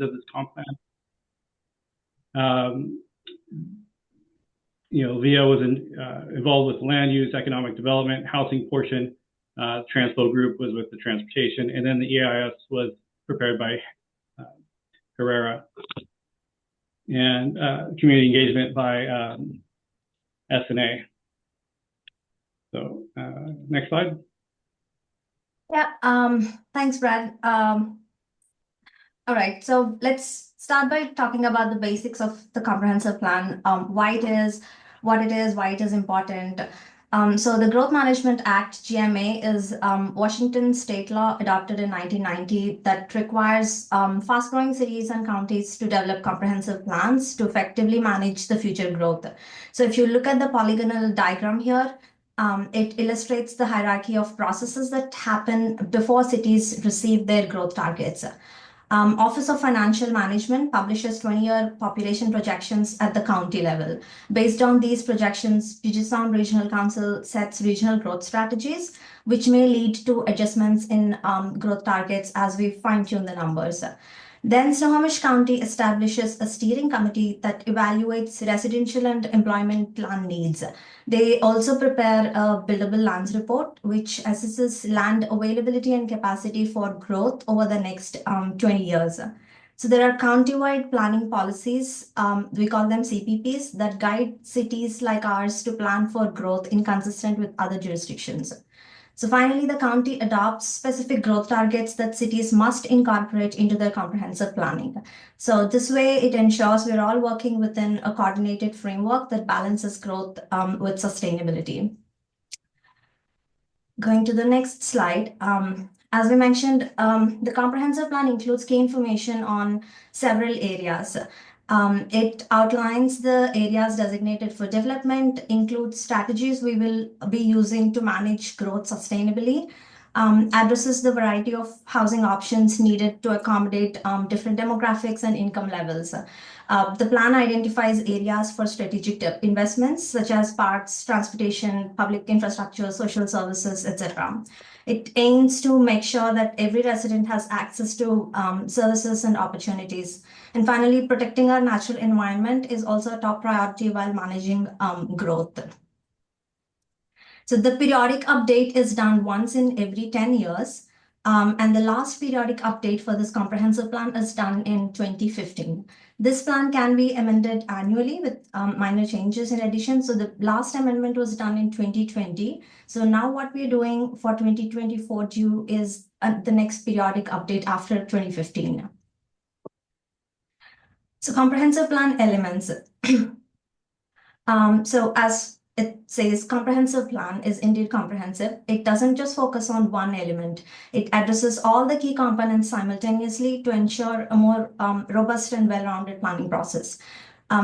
of this comp plan. VIA was involved with land use, economic development, housing portion. Transpo group was with the transportation, and then the EIS was prepared by Herrera, and community engagement by S&A. So next slide. Yeah, thanks, Brad. All right, so let's start by talking about the basics of the comprehensive plan, why it is, what it is, why it is important. So the Growth Management Act, GMA, is Washington state law adopted in 1990 that requires fast-growing cities and counties to develop comprehensive plans to effectively manage the future growth. So if you look at the polygonal diagram here, it illustrates the hierarchy of processes that happen before cities receive their growth targets. Office of Financial Management publishes 20-year population projections at the county level. Based on these projections, Puget Sound Regional Council sets regional growth strategies, which may lead to adjustments in growth targets as we fine-tune the numbers. Then Snohomish County establishes a steering committee that evaluates residential and employment plan needs. They also prepare a buildable lands report, which assesses land availability and capacity for growth over the next 20 years. So there are county-wide planning policies, we call them CPPs, that guide cities like ours to plan for growth inconsistent with other jurisdictions. So finally, the county adopts specific growth targets that cities must incorporate into their comprehensive planning. So this way, it ensures we're all working within a coordinated framework that balances growth with sustainability. Going to the next slide. As we mentioned, the comprehensive plan includes key information on several areas. It outlines the areas designated for development, includes strategies we will be using to manage growth sustainably, addresses the variety of housing options needed to accommodate different demographics and income levels. The plan identifies areas for strategic investments such as parks, transportation, public infrastructure, social services, etc. It aims to make sure that every resident has access to services and opportunities. And finally, protecting our natural environment is also a top priority while managing growth. So the periodic update is done once in every 10 years. And the last periodic update for this comprehensive plan is done in 2015. This plan can be amended annually with minor changes in addition. So the last amendment was done in 2020. So now what we're doing for 2024 due is the next periodic update after 2015. So comprehensive plan elements. So as it says, comprehensive plan is indeed comprehensive. It doesn't just focus on one element. It addresses all the key components simultaneously to ensure a more robust and well-rounded planning process.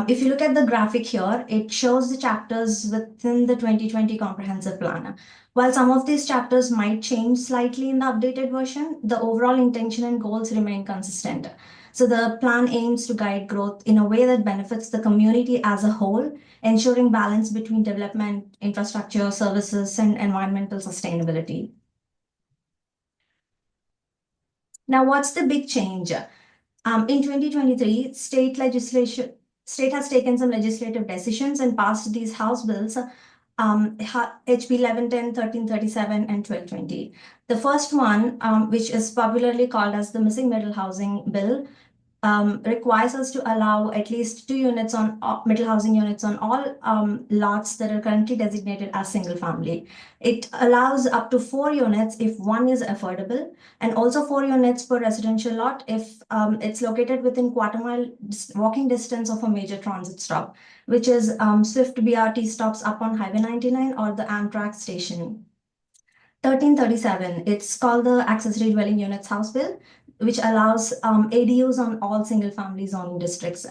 If you look at the graphic here, it shows the chapters within the 2020 comprehensive plan. While some of these chapters might change slightly in the updated version, the overall intention and goals remain consistent. So the plan aims to guide growth in a way that benefits the community as a whole, ensuring balance between development, infrastructure, services, and environmental sustainability. Now, what's the big change? In 2023, state has taken some legislative decisions and passed these House bills, HB 1110, 1337, and 1220. The first one, which is popularly called as the Missing Middle Housing Bill, requires us to allow at least 2 units on middle housing units on all lots that are currently designated as single family. It allows up to 4 units if one is affordable, and also 4 units per residential lot if it's located within quarter-mile walking distance of a major transit stop, which is Swift BRT stops up on Highway 99 or the Amtrak station. 1337, it's called the Accessory Dwelling Units House Bill, which allows ADUs on all single-family zoning districts.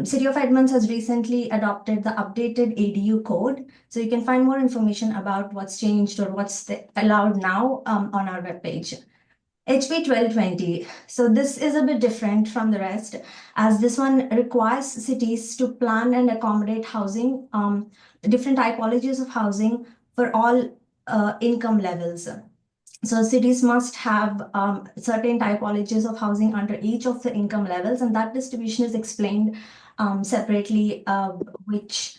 City of Edmonds has recently adopted the updated ADU code, so you can find more information about what's changed or what's allowed now on our webpage. HB 1220. So this is a bit different from the rest, as this one requires cities to plan and accommodate housing, different typologies of housing for all income levels. So cities must have certain typologies of housing under each of the income levels, and that distribution is explained separately, which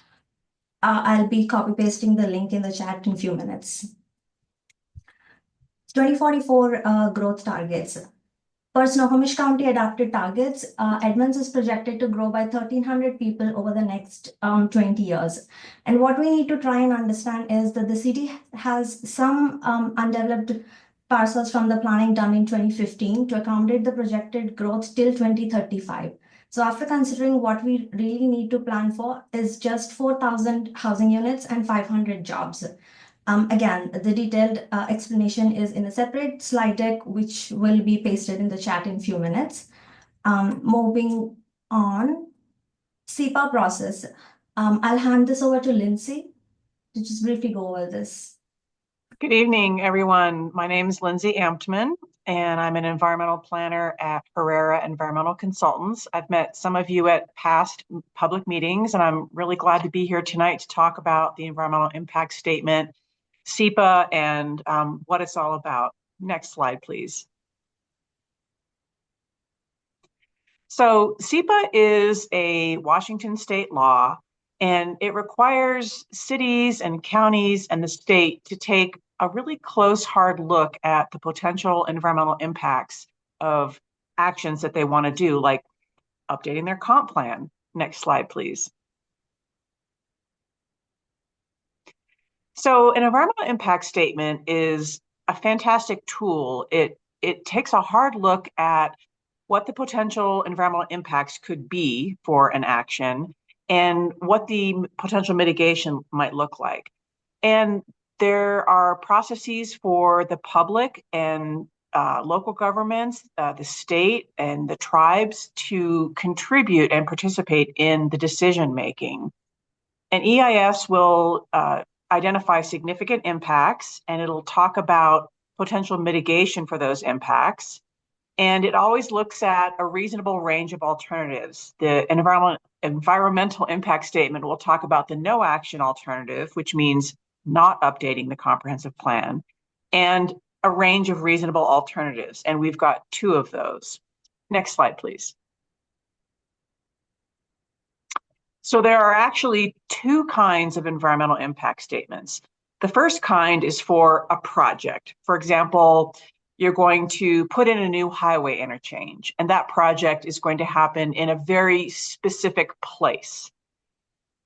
I'll be copy pasting the link in the chat in a few minutes. 2044 growth targets. For Snohomish County adopted targets, Edmonds is projected to grow by 1,300 people over the next 20 years. And what we need to try and understand is that the city has some undeveloped parcels from the planning done in 2015 to accommodate the projected growth till 2035. So after considering what we really need to plan for is just 4,000 housing units and 500 jobs. Again, the detailed explanation is in a separate slide deck, which will be pasted in the chat in a few minutes. Moving on, SEPA process. I'll hand this over to Lindsay to just briefly go over this. Good evening, everyone. My name is Lindsay Amtman, and I'm an environmental planner at Herrera Environmental Consultants. I've met some of you at past public meetings, and I'm really glad to be here tonight to talk about the environmental impact statement, SEPA, and what it's all about. Next slide, please. So SEPA is a Washington state law, and it requires cities and counties and the state to take a really close, hard look at the potential environmental impacts of actions that they want to do, like updating their comp plan. Next slide, please. So an environmental impact statement is a fantastic tool. It takes a hard look at what the potential environmental impacts could be for an action and what the potential mitigation might look like. And there are processes for the public and local governments, the state and the tribes to contribute and participate in the decision making. And EIS will identify significant impacts, and it'll talk about potential mitigation for those impacts. And it always looks at a reasonable range of alternatives. The environmental impact statement will talk about the no action alternative, which means not updating the comprehensive plan, and a range of reasonable alternatives. And we've got two of those. Next slide, please. So there are actually two kinds of environmental impact statements. The first kind is for a project. For example, you're going to put in a new highway interchange, and that project is going to happen in a very specific place.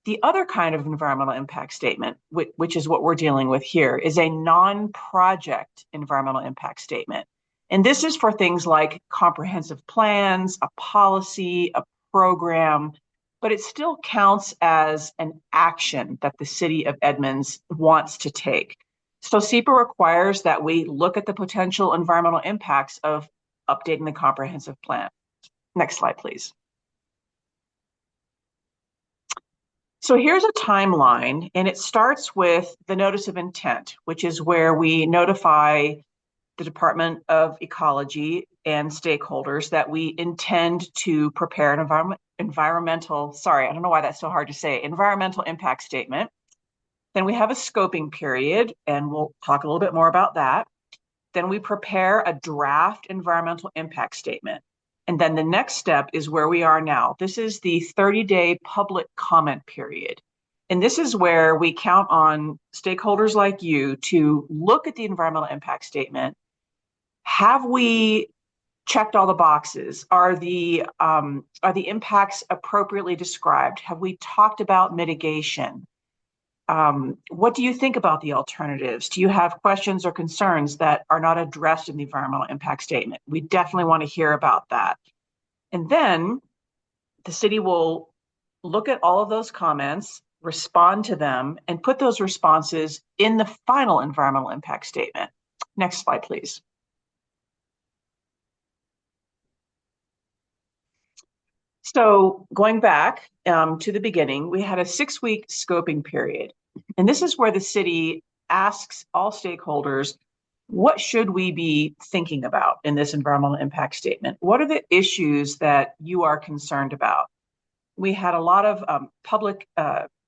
The other kind of environmental impact statement, which is what we're dealing with here, is a non-project environmental impact statement. And this is for things like comprehensive plans, a policy, a program, but it still counts as an action that the city of Edmonds wants to take. So SEPA requires that we look at the potential environmental impacts of updating the comprehensive plan. Next slide, please. So here's a timeline, and it starts with the notice of intent, which is where we notify the Department of Ecology and stakeholders that we intend to prepare an environmental impact statement. Then we have a scoping period, and we'll talk a little bit more about that. Then we prepare a draft environmental impact statement. And then the next step is where we are now. This is the 30-day public comment period. And this is where we count on stakeholders like you to look at the environmental impact statement. Have we checked all the boxes? Are the impacts appropriately described? Have we talked about mitigation? What do you think about the alternatives? Do you have questions or concerns that are not addressed in the environmental impact statement? We definitely want to hear about that. And then the city will look at all of those comments, respond to them, and put those responses in the final environmental impact statement. Next slide, please. So going back to the beginning, we had a 6-week scoping period. And this is where the city asks all stakeholders, what should we be thinking about in this environmental impact statement? What are the issues that you are concerned about? We had a lot of public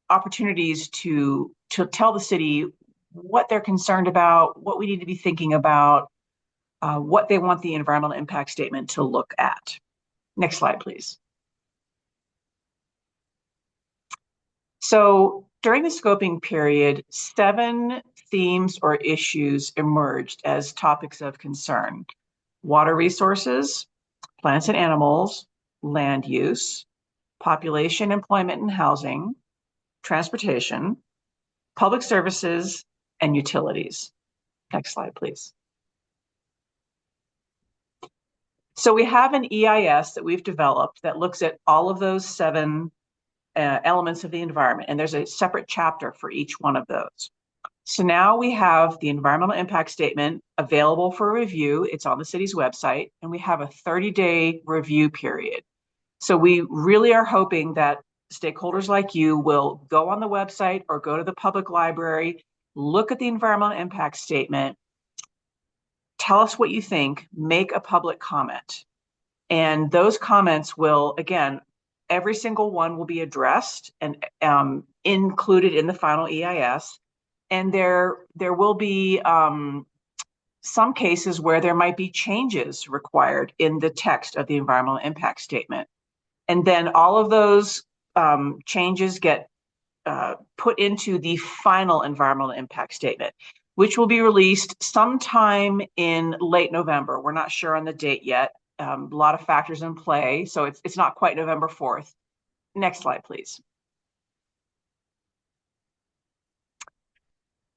opportunities to tell the city what they're concerned about, what we need to be thinking about, what they want the environmental impact statement to look at. Next slide, please. So during the scoping period, 7 themes or issues emerged as topics of concern: water resources, plants and animals, land use, population, employment and housing, transportation, public services, and utilities. Next slide, please. So we have an EIS that we've developed that looks at all of those 7 elements of the environment, and there's a separate chapter for each one of those. So now we have the environmental impact statement available for review. It's on the city's website, and we have a 30-day review period. So we really are hoping that stakeholders like you will go on the website or go to the public library, look at the environmental impact statement, tell us what you think, make a public comment. And those comments will, again, every single one will be addressed and included in the final EIS. And there will be some cases where there might be changes required in the text of the environmental impact statement. And then all of those changes get put into the final environmental impact statement, which will be released sometime in late November. We're not sure on the date yet. A lot of factors in play, so it's not quite November 4th. Next slide, please.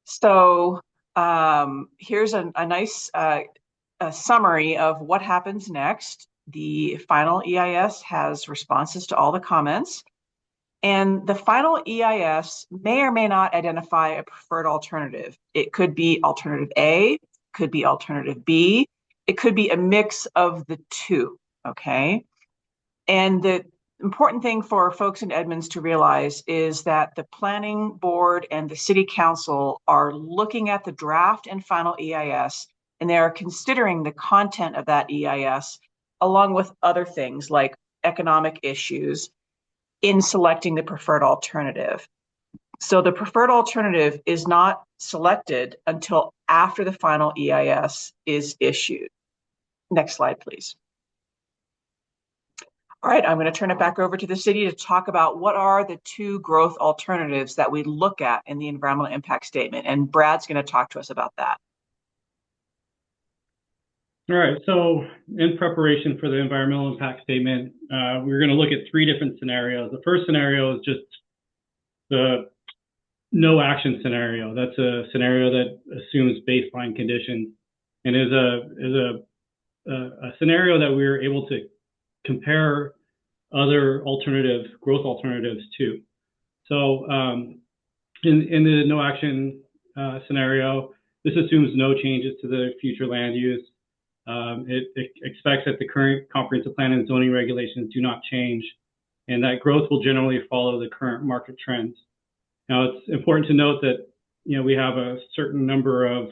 So here's a nice summary of what happens next. The final EIS has responses to all the comments, and the final EIS may or may not identify a preferred alternative. It could be alternative A, could be alternative B, it could be a mix of the two, okay? And the important thing for folks in Edmonds to realize is that the planning board and the city council are looking at the draft and final EIS, and they are considering the content of that EIS along with other things like economic issues in selecting the preferred alternative. So the preferred alternative is not selected until after the final EIS is issued. Next slide, please. All right, I'm going to turn it back over to the city to talk about what are the 2 growth alternatives that we look at in the environmental impact statement. And Brad's going to talk to us about that. All right, so in preparation for the environmental impact statement, we're going to look at 3 different scenarios. The first scenario is just the no action scenario. That's a scenario that assumes baseline conditions and is a scenario that we're able to compare other growth alternatives to. So in the no action scenario, this assumes no changes to the future land use. It expects that the current comprehensive plan and zoning regulations do not change, and that growth will generally follow the current market trends. Now, it's important to note that we have a certain number of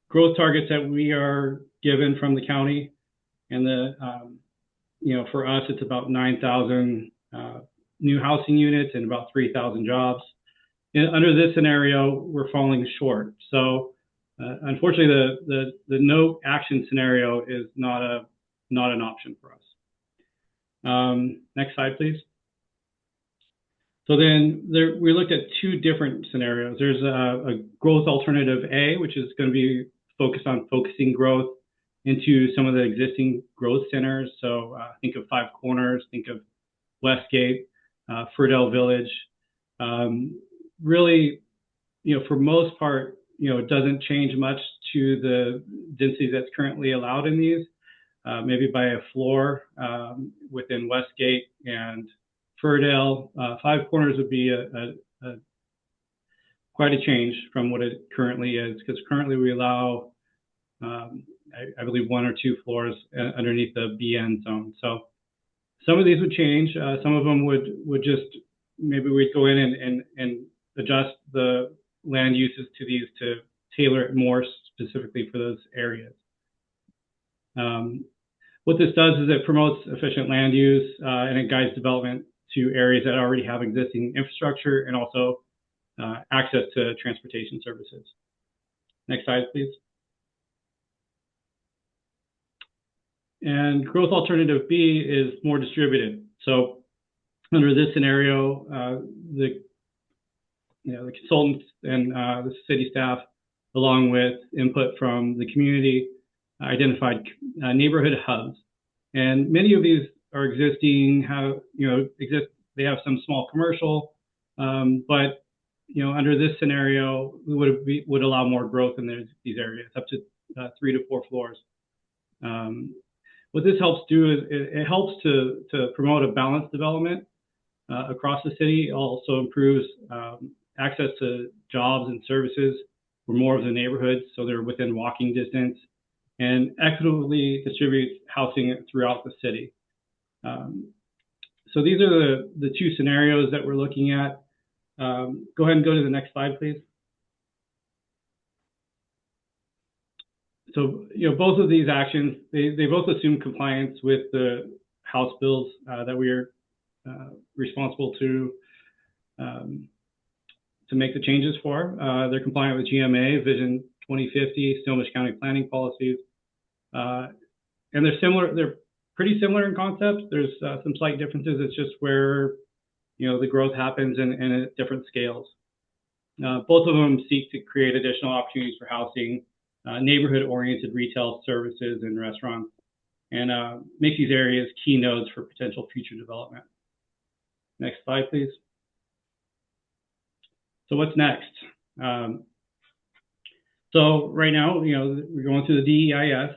growth targets that we are given from the county, and for us, it's about 9,000 new housing units and about 3,000 jobs. And under this scenario, we're falling short. So unfortunately, the no action scenario is not an option for us. Next slide, please. So then we looked at 2 different scenarios. There's a growth alternative A, which is going to be focused on focusing growth into some of the existing growth centers. So think of Five Corners, think of Westgate, Friedel Village. Really, for most part, it doesn't change much to the density that's currently allowed in these, maybe by a floor within Westgate and Friedel. Five Corners would be quite a change from what it currently is, because currently we allow, I believe, 1 or 2 floors underneath the BN zone. So some of these would change. Some of them would just, maybe we'd go in and adjust the land uses to these to tailor it more specifically for those areas. What this does is it promotes efficient land use and it guides development to areas that already have existing infrastructure, and also access to transportation services. Next slide, please. And growth alternative B is more distributed. So under this scenario, the consultants and the city staff, along with input from the community, identified neighborhood hubs. And many of these are existing, they have some small commercial, but under this scenario, we would allow more growth in these areas, up to 3 to 4 floors. What this helps do is it helps to promote a balanced development across the city. It also improves access to jobs and services for more of the neighborhoods, so they're within walking distance, and equitably distributes housing throughout the city. So these are the 2 scenarios that we're looking at. Go ahead and go to the next slide, please. So, both of these actions, they both assume compliance with the House bills that we are responsible to make the changes for. They're compliant with GMA, Vision 2050, Snohomish County planning policies, and they're pretty similar in concept. There's some slight differences. It's just where the growth happens and at different scales. Both of them seek to create additional opportunities for housing, neighborhood-oriented retail services and restaurants, and make these areas key nodes for potential future development. Next slide, please. So what's next? So right now, we're going through the DEIS,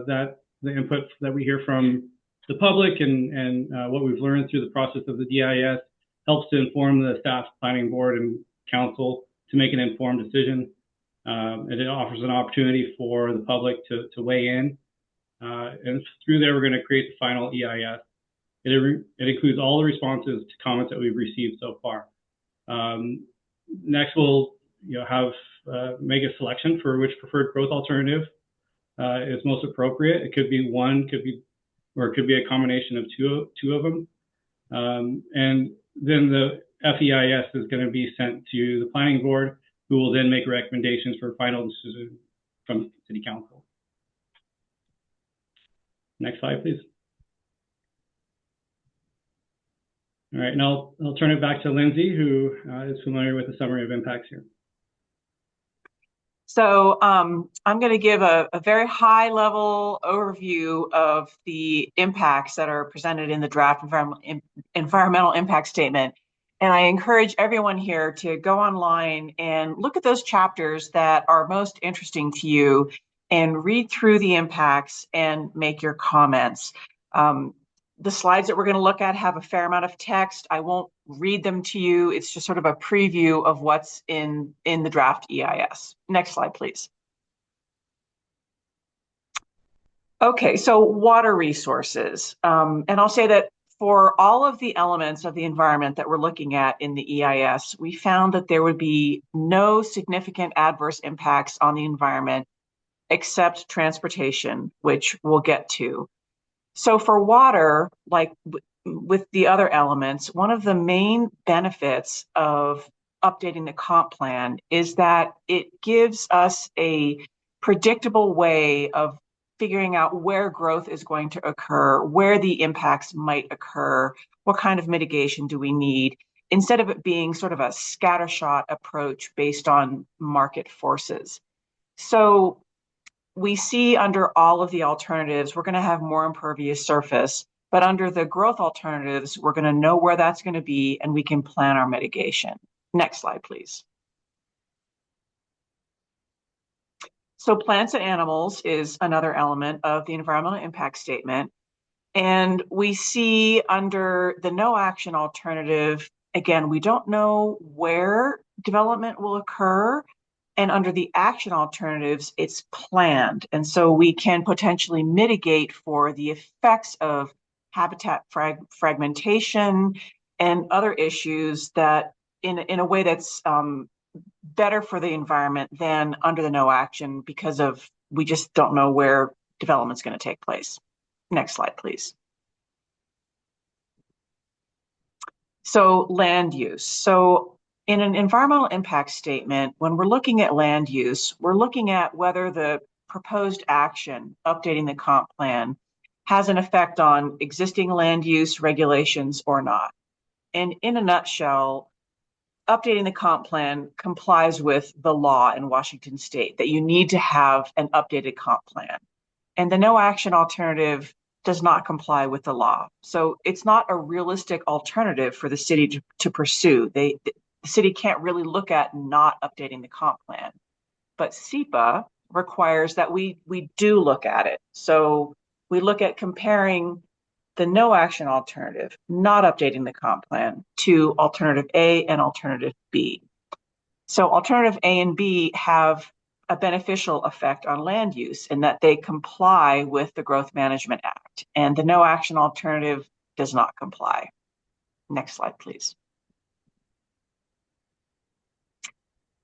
that the input that we hear from the public and what we've learned through the process of the DEIS helps to inform the staff, planning board, and council to make an informed decision. And it offers an opportunity for the public to weigh in. And through there, we're going to create the final EIS. It includes all the responses to comments that we've received so far. Next, we'll make a selection for which preferred growth alternative is most appropriate. It could be one, or it could be a combination of two of them. And then the FEIS is going to be sent to the planning board, who will then make recommendations for final decision from City Council. Next slide, please. All right, and I'll turn it back to Lindsay, who is familiar with the summary of impacts here. So I'm going to give a very high-level overview of the impacts that are presented in the draft environmental impact statement. And I encourage everyone here to go online and look at those chapters that are most interesting to you and read through the impacts and make your comments. The slides that we're going to look at have a fair amount of text. I won't read them to you. It's just sort of a preview of what's in the draft EIS. Next slide, please. Okay, so water resources. And I'll say that for all of the elements of the environment that we're looking at in the EIS, we found that there would be no significant adverse impacts on the environment except transportation, which we'll get to. So for water, like with the other elements, one of the main benefits of updating the comp plan is that it gives us a predictable way of figuring out where growth is going to occur, where the impacts might occur, what kind of mitigation do we need, instead of it being sort of a scattershot approach based on market forces. So we see under all of the alternatives, we're going to have more impervious surface, but under the growth alternatives, we're going to know where that's going to be and we can plan our mitigation. Next slide, please. So plants and animals is another element of the environmental impact statement. And we see under the no action alternative, again, we don't know where development will occur. And under the action alternatives, it's planned. And so we can potentially mitigate for the effects of habitat fragmentation and other issues that in a way that's better for the environment than under the no action, because of we just don't know where development's going to take place. Next slide, please. So land use. So In an environmental impact statement, when we're looking at land use, we're looking at whether the proposed action, updating the comp plan, has an effect on existing land use regulations or not. And in a nutshell, updating the comp plan complies with the law in Washington state that you need to have an updated comp plan. And the no action alternative does not comply with the law. So it's not a realistic alternative for the city to pursue. The city can't really look at not updating the comp plan. But SEPA requires that we do look at it. So we look at comparing the no action alternative, not updating the comp plan, to alternative A and alternative B. So alternative A and B have a beneficial effect on land use in that they comply with the Growth Management Act, and the no action alternative does not comply. Next slide, please.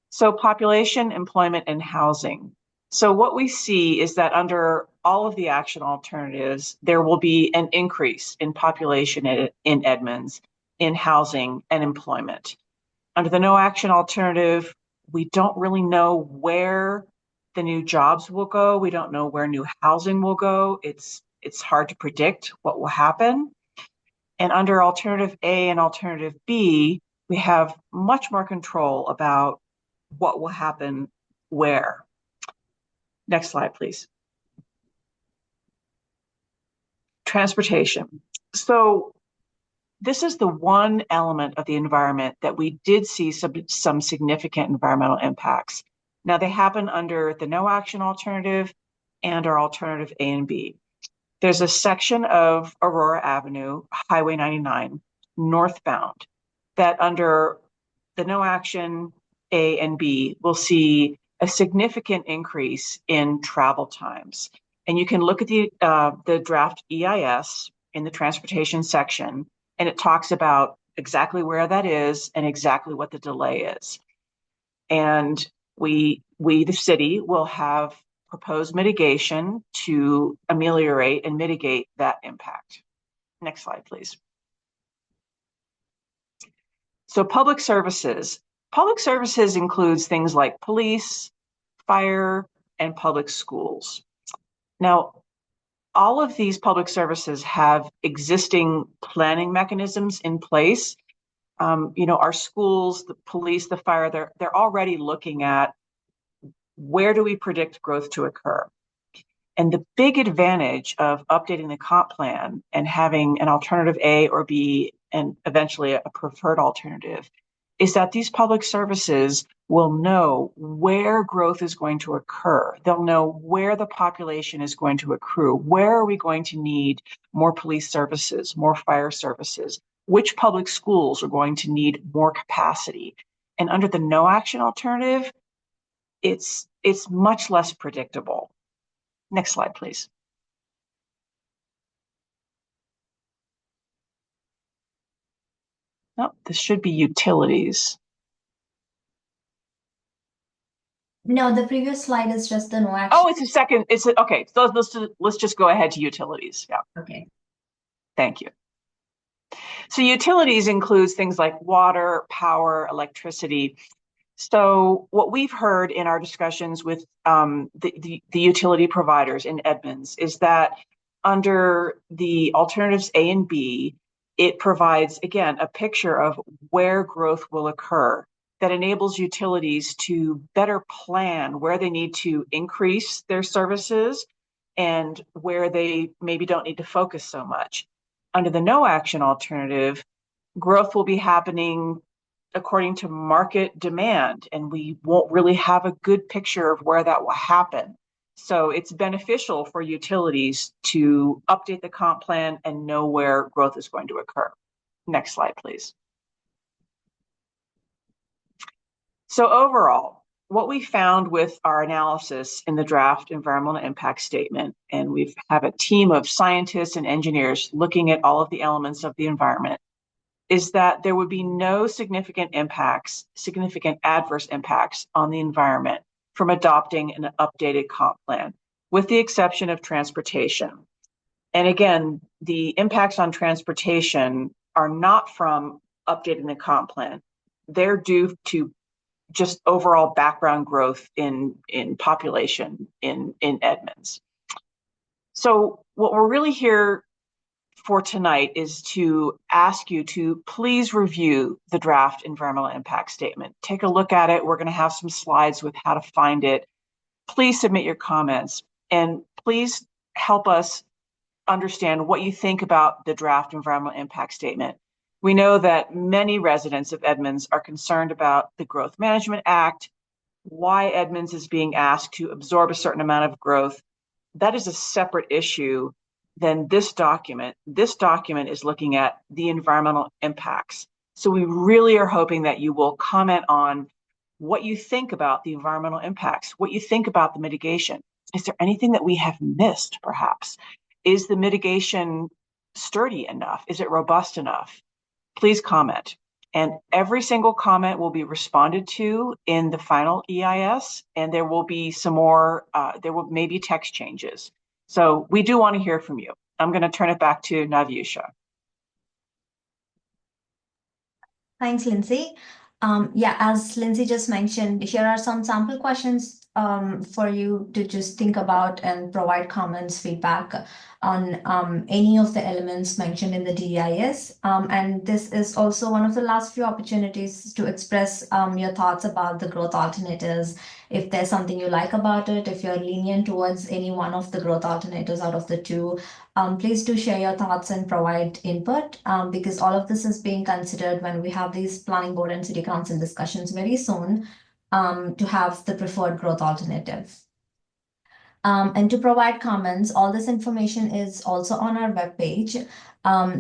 So population, employment, and housing. So what we see is that under all of the action alternatives, there will be an increase in population in Edmonds, in housing and employment. Under the no action alternative, we don't really know where the new jobs will go. We don't know where new housing will go. It's hard to predict what will happen. And under alternative A and alternative B, we have much more control about what will happen where. Next slide, please. Transportation. So this is the one element of the environment that we did see some significant environmental impacts. Now they happen under the no action alternative and our alternative A and B. There's a section of Aurora Avenue, Highway 99, northbound, that under the no action A and B will see a significant increase in travel times. And you can look at the draft EIS in the transportation section, and it talks about exactly where that is and exactly what the delay is. And we the city, will have proposed mitigation to ameliorate and mitigate that impact. Next slide, please. So public services. Public services includes things like police, fire, and public schools. Now, all of these public services have existing planning mechanisms in place. Our schools, the police, the fire, they're already looking at where do we predict growth to occur. And the big advantage of updating the comp plan and having an alternative A or B and eventually a preferred alternative is that these public services will know where growth is going to occur. They'll know where the population is going to accrue. Where are we going to need more police services, more fire services? Which public schools are going to need more capacity? And under the no action alternative, it's much less predictable. Next slide, please. No, this should be utilities. No, the previous slide is just the no action. Oh, it's a second. Okay. So let's just go ahead to utilities. Yeah. Okay. Thank you. So utilities includes things like water, power, electricity. So what we've heard in our discussions with the utility providers in Edmonds is that under the alternatives A and B, it provides, again, a picture of where growth will occur that enables utilities to better plan where they need to increase their services and where they maybe don't need to focus so much. Under the no action alternative, growth will be happening according to market demand, and we won't really have a good picture of where that will happen. So it's beneficial for utilities to update the comp plan and know where growth is going to occur. Next slide, please. So overall, what we found with our analysis in the draft environmental impact statement, and we have a team of scientists and engineers looking at all of the elements of the environment, is that there would be no significant adverse impacts on the environment from adopting an updated comp plan, with the exception of transportation. And again, the impacts on transportation are not from updating the comp plan. they're due to just overall background growth in population in Edmonds. So what we're really here for tonight is to ask you to please review the draft environmental impact statement. Take a look at it. We're going to have some slides with how to find it. Please submit your comments, and please help us understand what you think about the draft environmental impact statement. We know that many residents of Edmonds are concerned about the Growth Management Act, why Edmonds is being asked to absorb a certain amount of growth. That is a separate issue than this document. This document is looking at the environmental impacts. So we really are hoping that you will comment on what you think about the environmental impacts, what you think about the mitigation. Is there anything that we have missed, perhaps? Is the mitigation sturdy enough? Is it robust enough? Please comment. And every single comment will be responded to in the final EIS, and there will be some more, there will maybe text changes. So we do want to hear from you. I'm going to turn it back to Navyusha. Thanks, Lindsay. Yeah, as Lindsay just mentioned, here are some sample questions for you to just think about and provide comments, feedback on any of the elements mentioned in the DEIS. And this is also one of the last few opportunities to express your thoughts about the growth alternatives. If there's something you like about it, if you're lenient towards any one of the growth alternatives out of the two, please do share your thoughts and provide input, because all of this is being considered when we have these planning board and city council discussions very soon, to have the preferred growth alternative. And to provide comments, all this information is also on our webpage.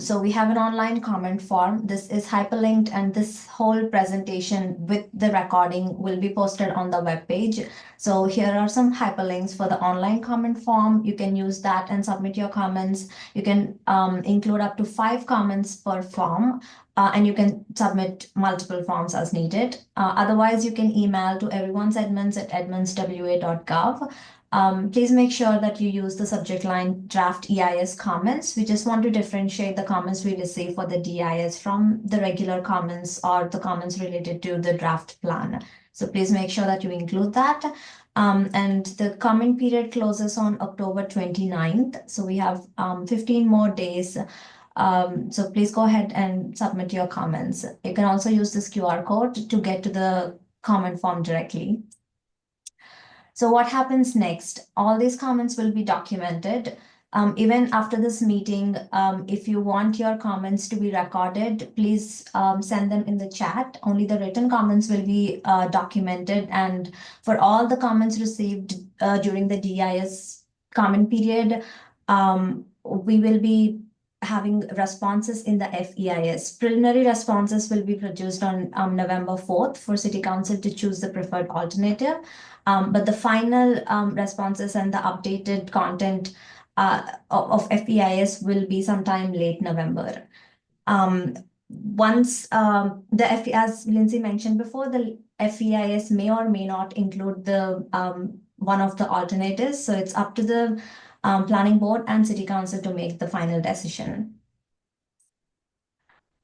So we have an online comment form. This is hyperlinked, and this whole presentation with the recording will be posted on the webpage. So here are some hyperlinks for the online comment form. You can use that and submit your comments. You can include up to 5 comments per form. And you can submit multiple forms as needed. Otherwise, you can email to everyone'sedmonds@edmondswa.gov. Please make sure that you use the subject line draft EIS comments. We just want to differentiate the comments we receive for the DEIS from the regular comments or the comments related to the draft plan. So please make sure that you include that. And the comment period closes on October 29th. So we have 15 more days. So please go ahead and submit your comments. You can also use this QR code to get to the comment form directly. So what happens next? All these comments will be documented. Even after this meeting, if you want your comments to be recorded, please send them in the chat. Only the written comments will be documented. And for all the comments received during the DEIS comment period, we will be having responses in the FEIS. Preliminary responses will be produced on November 4th for City Council to choose the preferred alternative. But the final responses and the updated content of FEIS will be sometime late November. Once as Lindsay mentioned before, the FEIS may or may not include the one of the alternatives. So it's up to the planning board and city council to make the final decision.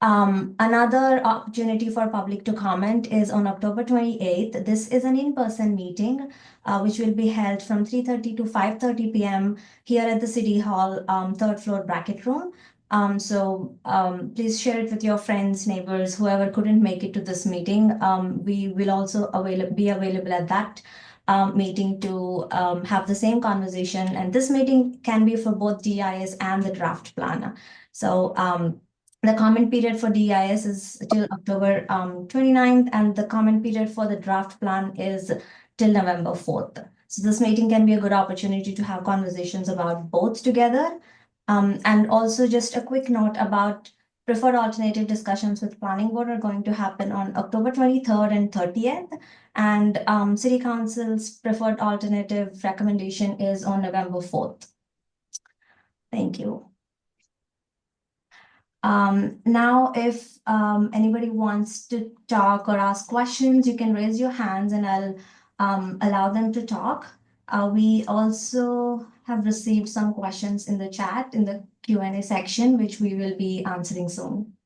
Another opportunity for public to comment is on October 28th. This is an in-person meeting, which will be held from 3:30 to 5:30 p.m. here at the City Hall, 3rd floor bracket room. So please share it with your friends, neighbors, whoever couldn't make it to this meeting. We will also be available at that meeting to have the same conversation. And this meeting can be for both DEIS and the draft plan. So the comment period for DEIS is till October 29th, and the comment period for the draft plan is till November 4th. So this meeting can be a good opportunity to have conversations about both together. And also just a quick note about preferred alternative discussions with planning board are going to happen on October 23rd and 30th. And City Council's preferred alternative recommendation is on November 4th. Thank you. Now, if anybody wants to talk or ask questions, you can raise your hands and I'll allow them to talk. We also have received some questions in the chat in the Q&A section, which we will be answering soon.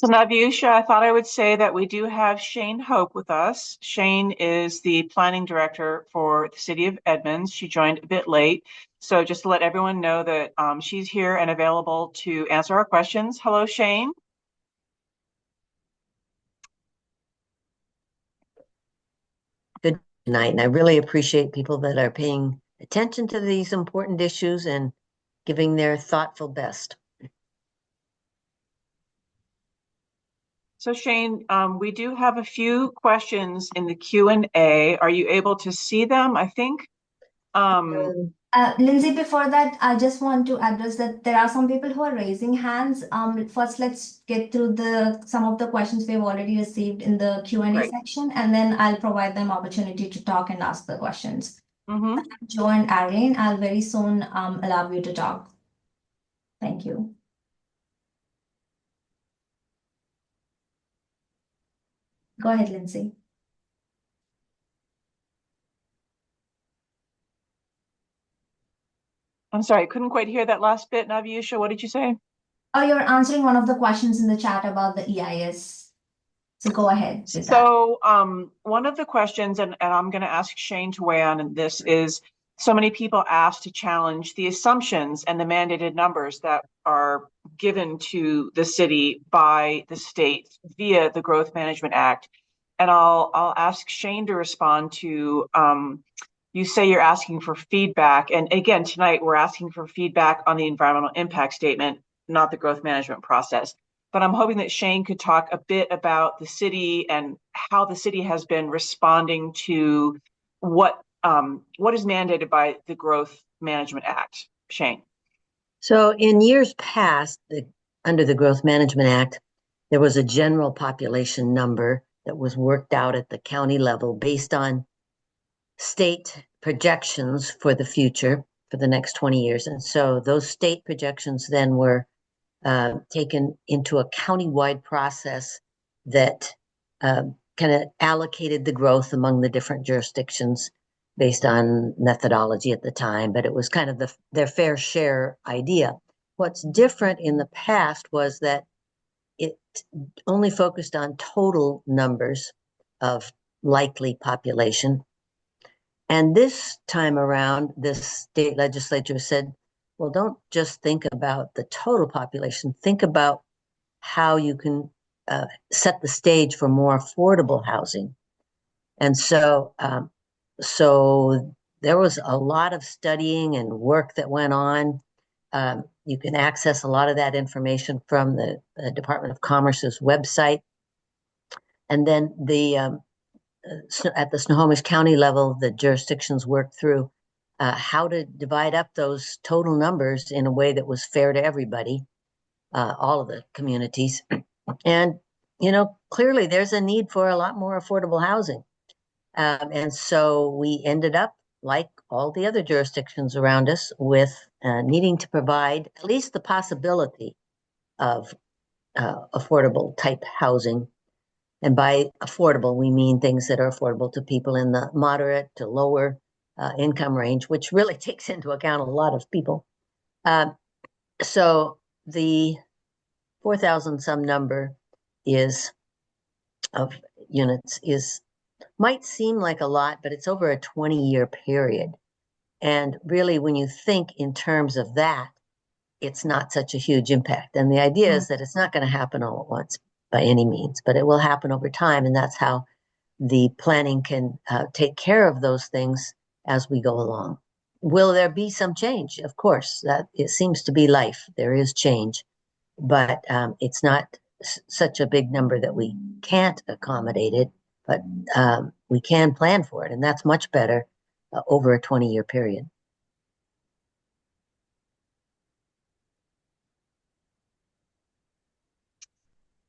So Navyusha, I thought I would say that we do have Shane Hope with us. Shane is the planning director for the city of Edmonds. She joined a bit late. So just to let everyone know that she's here and available to answer our questions. Hello, Shane. Good night. And I really appreciate people that are paying attention to these important issues and giving their thoughtful best. So Shane, we do have a few questions in the Q&A. Are you able to see them? I think. Lindsay, before that, I just want to address that there are some people who are raising hands. First, let's get through some of the questions we've already received in the Q&A Great. section, and then I'll provide them opportunity to talk and ask the questions. Mm-hmm. Joe and Irene, I'll very soon allow you to talk. Thank you. Go ahead, Lindsay. I'm sorry, I couldn't quite hear that last bit, Navyusha. What did you say? Oh, you're answering one of the questions in the chat about the EIS. So go ahead with that. So one of the questions, and I'm going to ask Shane to weigh on this, is so many people asked to challenge the assumptions and the mandated numbers that are given to the city by the state via the Growth Management Act. And I'll ask Shane to respond to, you say you're asking for feedback. And again, tonight we're asking for feedback on the environmental impact statement, not the growth management process. But I'm hoping that Shane could talk a bit about the city and how the city has been responding to what is mandated by the Growth Management Act. Shane. So in years past, under the Growth Management Act, there was a general population number that was worked out at the county level based on state projections for the future for the next 20 years. And so those state projections then were taken into a countywide process that kind of allocated the growth among the different jurisdictions based on methodology at the time, but it was kind of their fair share idea. What's different in the past was that it only focused on total numbers of likely population. And this time around, this state legislature said, well, don't just think about the total population, think about how you can set the stage for more affordable housing. And so, so there was a lot of studying and work that went on. You can access a lot of that information from the Department of Commerce's website. And then at the Snohomish County level, the jurisdictions worked through how to divide up those total numbers in a way that was fair to everybody, all of the communities. And, clearly there's a need for a lot more affordable housing. And so we ended up, like all the other jurisdictions around us, with needing to provide at least the possibility of affordable type housing. And by affordable, we mean things that are affordable to people in the moderate to lower income range, which really takes into account a lot of people. So the 4,000 some number of units might seem like a lot, but it's over a 20-year period. And really, when you think in terms of that, it's not such a huge impact. And the idea is that it's not going to happen all at once by any means, but it will happen over time. And that's how the planning can take care of those things as we go along. Will there be some change? Of course, that it seems to be life. There is change, but it's not such a big number that we can't accommodate it, but we can plan for it. And that's much better over a 20-year period.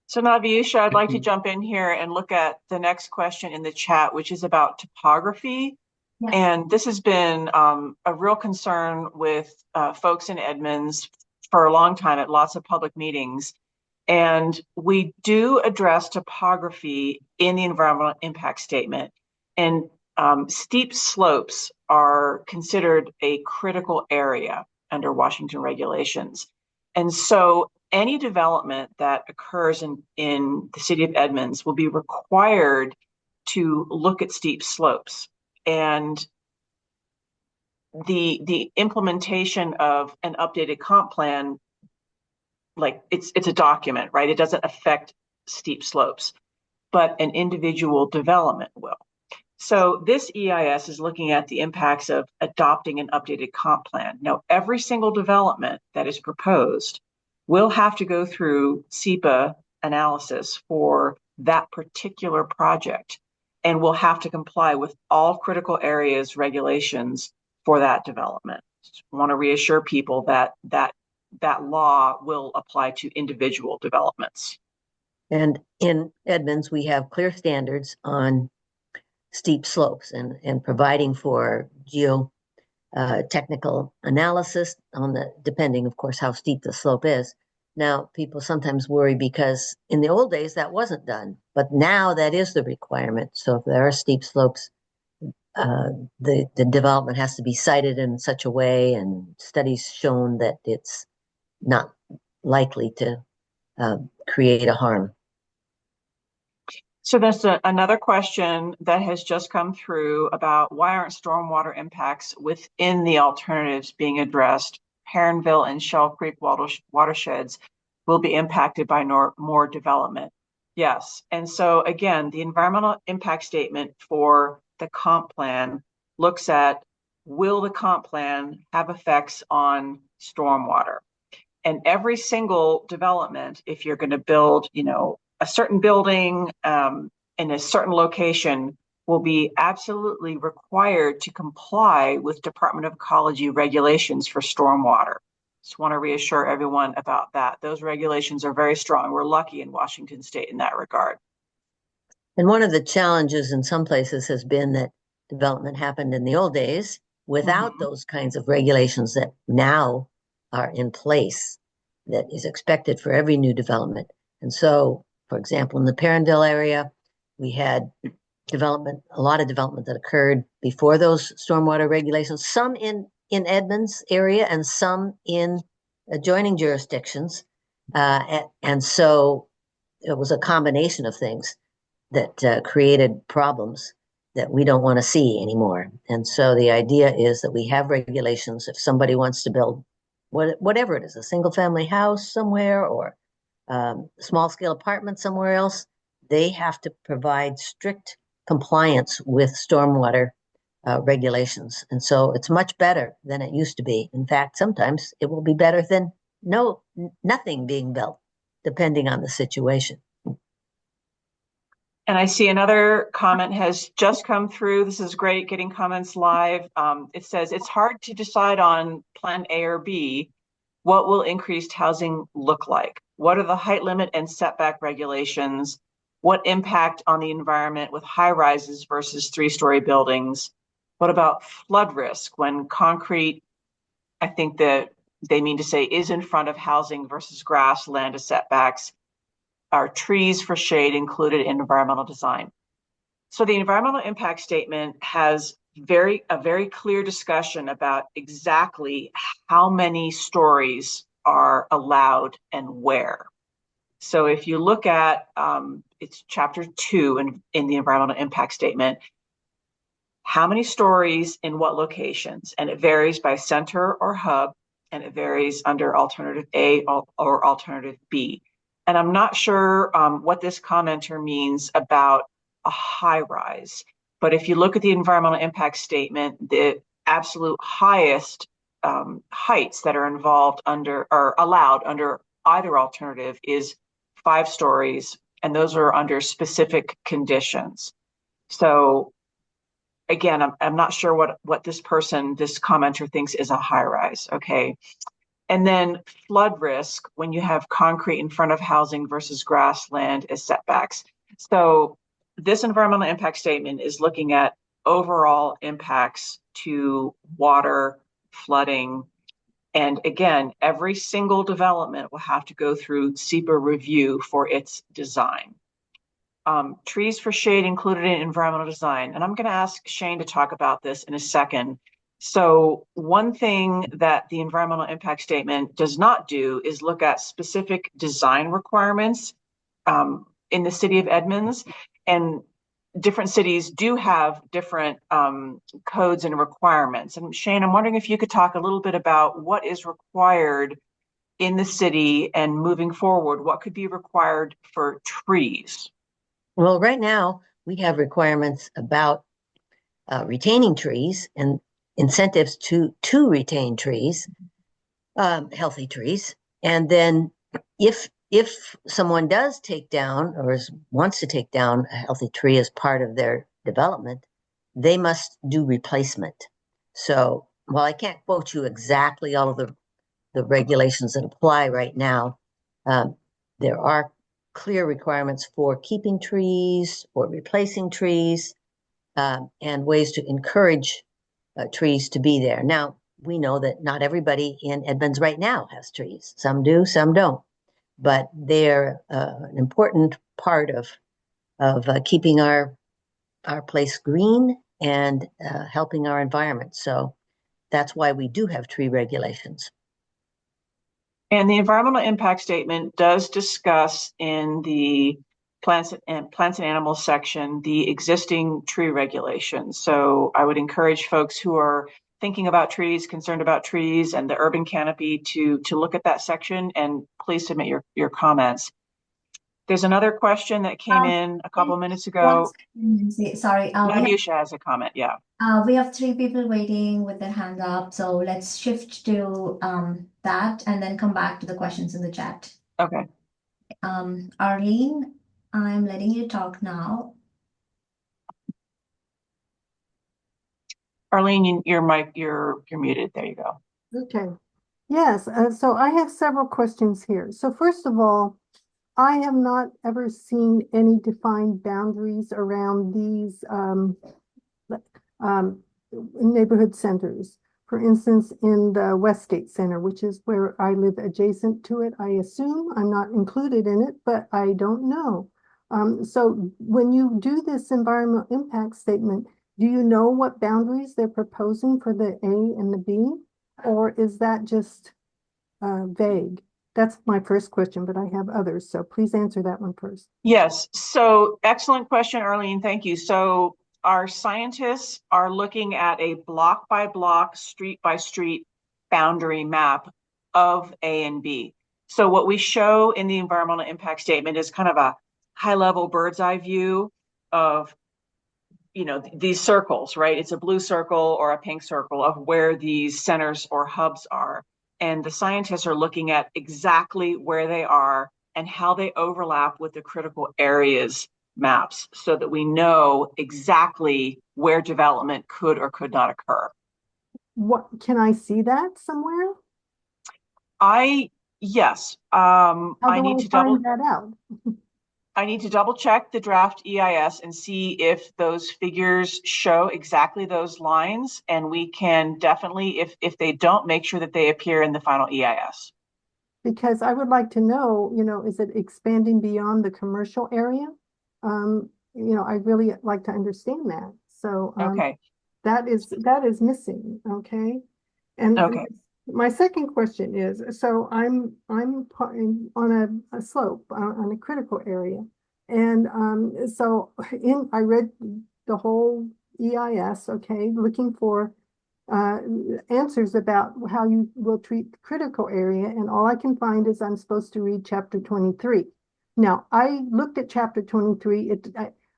So Navyusha, I'd like to jump in here and look at the next question in the chat, which is about topography. Yeah. And this has been a real concern with folks in Edmonds for a long time at lots of public meetings. And we do address topography in the environmental impact statement. And steep slopes are considered a critical area under Washington regulations. And so any development that occurs in the city of Edmonds will be required to look at steep slopes. And the implementation of an updated comp plan, like it's a document, right? It doesn't affect steep slopes, but an individual development will. So this EIS is looking at the impacts of adopting an updated comp plan. Now, every single development that is proposed will have to go through SEPA analysis for that particular project, and will have to comply with all critical areas regulations for that development. Just want to reassure people that law will apply to individual developments. And in Edmonds, we have clear standards on steep slopes and providing for technical analysis on depending, of course, how steep the slope is. Now, people sometimes worry because in the old days that wasn't done, but now that is the requirement. So if there are steep slopes, the development has to be sited in such a way, and studies shown that it's not likely to create a harm. So there's another question that has just come through about why aren't stormwater impacts within the alternatives being addressed? Heronville and Shell Creek watersheds will be impacted by more development. Yes. And so again, the environmental impact statement for the comp plan looks at, will the comp plan have effects on stormwater? And every single development, if you're going to build, a certain building in a certain location, will be absolutely required to comply with Department of Ecology regulations for stormwater. Just want to reassure everyone about that. Those regulations are very strong. We're lucky in Washington State in that regard. And one of the challenges in some places has been that development happened in the old days without those kinds of regulations that now are in place that is expected for every new development. And so, for example, in the Perrineville area, we had a lot of development that occurred before those stormwater regulations, some in Edmonds area and some in adjoining jurisdictions. And so it was a combination of things that created problems that we don't want to see anymore. And so the idea is that we have regulations. If somebody wants to build whatever it is, a single family house somewhere or small scale apartment somewhere else, they have to provide strict compliance with stormwater regulations. And so it's much better than it used to be. In fact, sometimes it will be better than nothing being built, depending on the situation. And I see another comment has just come through. This is great, getting comments live. It says, it's hard to decide on plan A or B. What will increased housing look like? What are the height limit and setback regulations? What impact on the environment with high rises versus 3-story buildings? What about flood risk when concrete, I think that they mean to say, is in front of housing versus grassland as setbacks? Are trees for shade included in environmental design? So the environmental impact statement has a very clear discussion about exactly how many stories are allowed and where. So if you look at, it's chapter 2 in the environmental impact statement, how many stories in what locations? And it varies by center or hub, and it varies under alternative A or alternative B. And I'm not sure what this commenter means about a high rise. But if you look at the environmental impact statement, the absolute highest heights that are allowed under either alternative is 5 stories, and those are under specific conditions. So again, I'm not sure what this commenter thinks is a high rise. Okay. And then flood risk when you have concrete in front of housing versus grassland as setbacks. So this environmental impact statement is looking at overall impacts to water, flooding. And again, every single development will have to go through SEPA review for its design. Trees for shade included in environmental design. And I'm going to ask Shane to talk about this in a second. So one thing that the environmental impact statement does not do is look at specific design requirements in the city of Edmonds. And different cities do have different codes and requirements. And Shane, I'm wondering if you could talk a little bit about what is required in the city and moving forward, what could be required for trees? Well, right now we have requirements about retaining trees and incentives to retain trees, healthy trees. And then if someone does take down or wants to take down a healthy tree as part of their development, they must do replacement. So while I can't quote you exactly all of the regulations that apply right now, there are clear requirements for keeping trees or replacing trees, and ways to encourage trees to be there. Now, we know that not everybody in Edmonds right now has trees. Some do, some don't. But they're an important part of keeping our place green and helping our environment. So that's why we do have tree regulations. And the environmental impact statement does discuss in the plants and animals section the existing tree regulations. So I would encourage folks who are thinking about trees, concerned about trees and the urban canopy to look at that section, and please submit your comments. There's another question that came in a couple of minutes ago. Sorry. Nanyusha has a comment, yeah. We have 3 people waiting with their hand up, so let's shift to that and then come back to the questions in the chat. Okay. Arlene, I'm letting you talk now. Arlene, your mic, you're muted. There you go. Okay. Yes, so I have several questions here. So first of all, I have not ever seen any defined boundaries around these neighborhood centers. For instance, in the Westgate Center, which is where I live adjacent to it, I assume I'm not included in it, but I don't know. So when you do this environmental impact statement, do you know what boundaries they're proposing for the A and the B? Or is that just vague? That's my first question, but I have others. So please answer that one first. Yes. So excellent question, Arlene. Thank you. So our scientists are looking at a block by block, street by street boundary map of A and B. So what we show in the environmental impact statement is kind of a high level bird's eye view of, you know, these circles, right? It's a blue circle or a pink circle of where these centers or hubs are. And the scientists are looking at exactly where they are and how they overlap with the critical areas maps so that we know exactly where development could or could not occur. What can I see that somewhere? Yes. How do I need to find that out? I need to double check the draft EIS and see if those figures show exactly those lines, and we can definitely, if they don't, make sure that they appear in the final EIS. Because I would like to know, you know, is it expanding beyond the commercial area? You know, I'd really like to understand that. So okay, that is missing. Okay. And okay. My second question is, so I'm on a slope on a critical area. And so I read the whole EIS, okay, looking for answers about how you will treat the critical area. And all I can find is I'm supposed to read chapter 23. Now, I looked at chapter 23.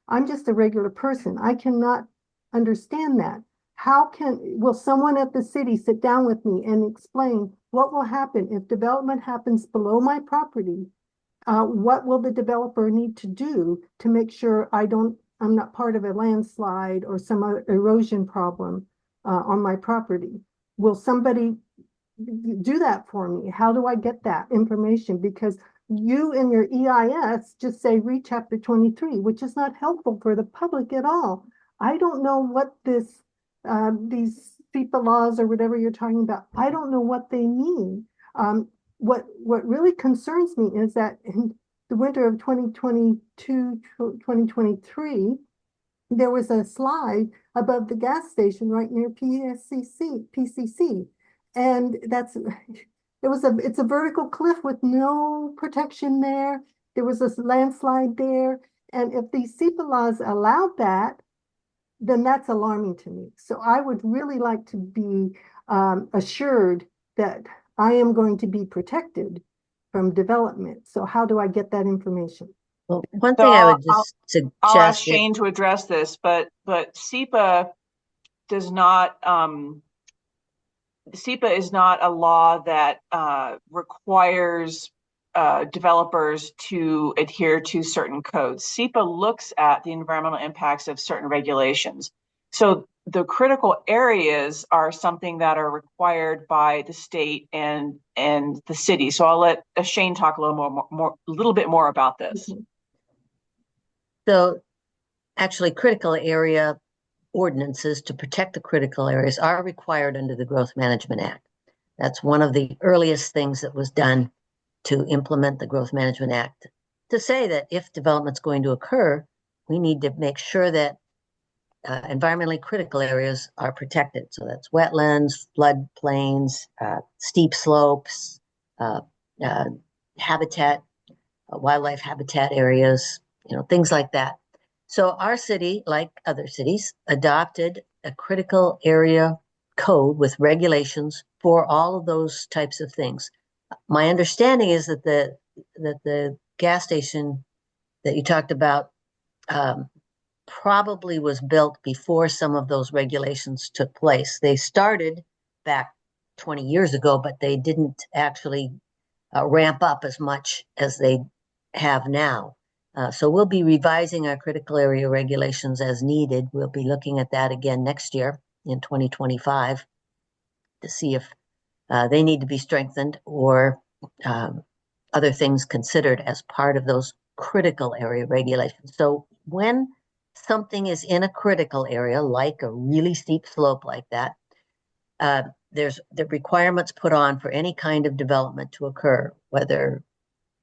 I'm just a regular person. I cannot understand that. Will someone at the city sit down with me and explain what will happen if development happens below my property? What will the developer need to do to make sure I'm not part of a landslide or some other erosion problem on my property? Will somebody do that for me? How do I get that information? Because you in your EIS just say read chapter 23, which is not helpful for the public at all. I don't know what these FIPA laws or whatever you're talking about, I don't know what they mean. What really concerns me is that in the winter of 2022, 2023, there was a slide above the gas station right near PCC. And it's a vertical cliff with no protection there. There was a landslide there. And if these SEPA laws allowed that, then that's alarming to me. So I would really like to be assured that I am going to be protected from development. So how do I get that information? Well, one So thing I would just I'll ask suggest Shane to address this, but SEPA does not, SEPA is not a law that requires developers to adhere to certain codes. SEPA looks at the environmental impacts of certain regulations. So the critical areas are something that are required by the state and the city. So I'll let Shane talk a little bit more about this. so actually critical area ordinances to protect the critical areas are required under the Growth Management Act. That's one of the earliest things that was done to implement the Growth Management Act, to say that if development's going to occur, we need to make sure that environmentally critical areas are protected. So that's wetlands, floodplains, steep slopes, habitat, wildlife habitat areas, things like that. So our city, like other cities, adopted a critical area code with regulations for all of those types of things. My understanding is that the gas station that you talked about probably was built before some of those regulations took place. They started back 20 years ago, but they didn't actually ramp up as much as they have now. So we'll be revising our critical area regulations as needed. We'll be looking at that again next year in 2025 to see if they need to be strengthened or other things considered as part of those critical area regulations. So when something is in a critical area, like a really steep slope like that, there's the requirements put on for any kind of development to occur, whether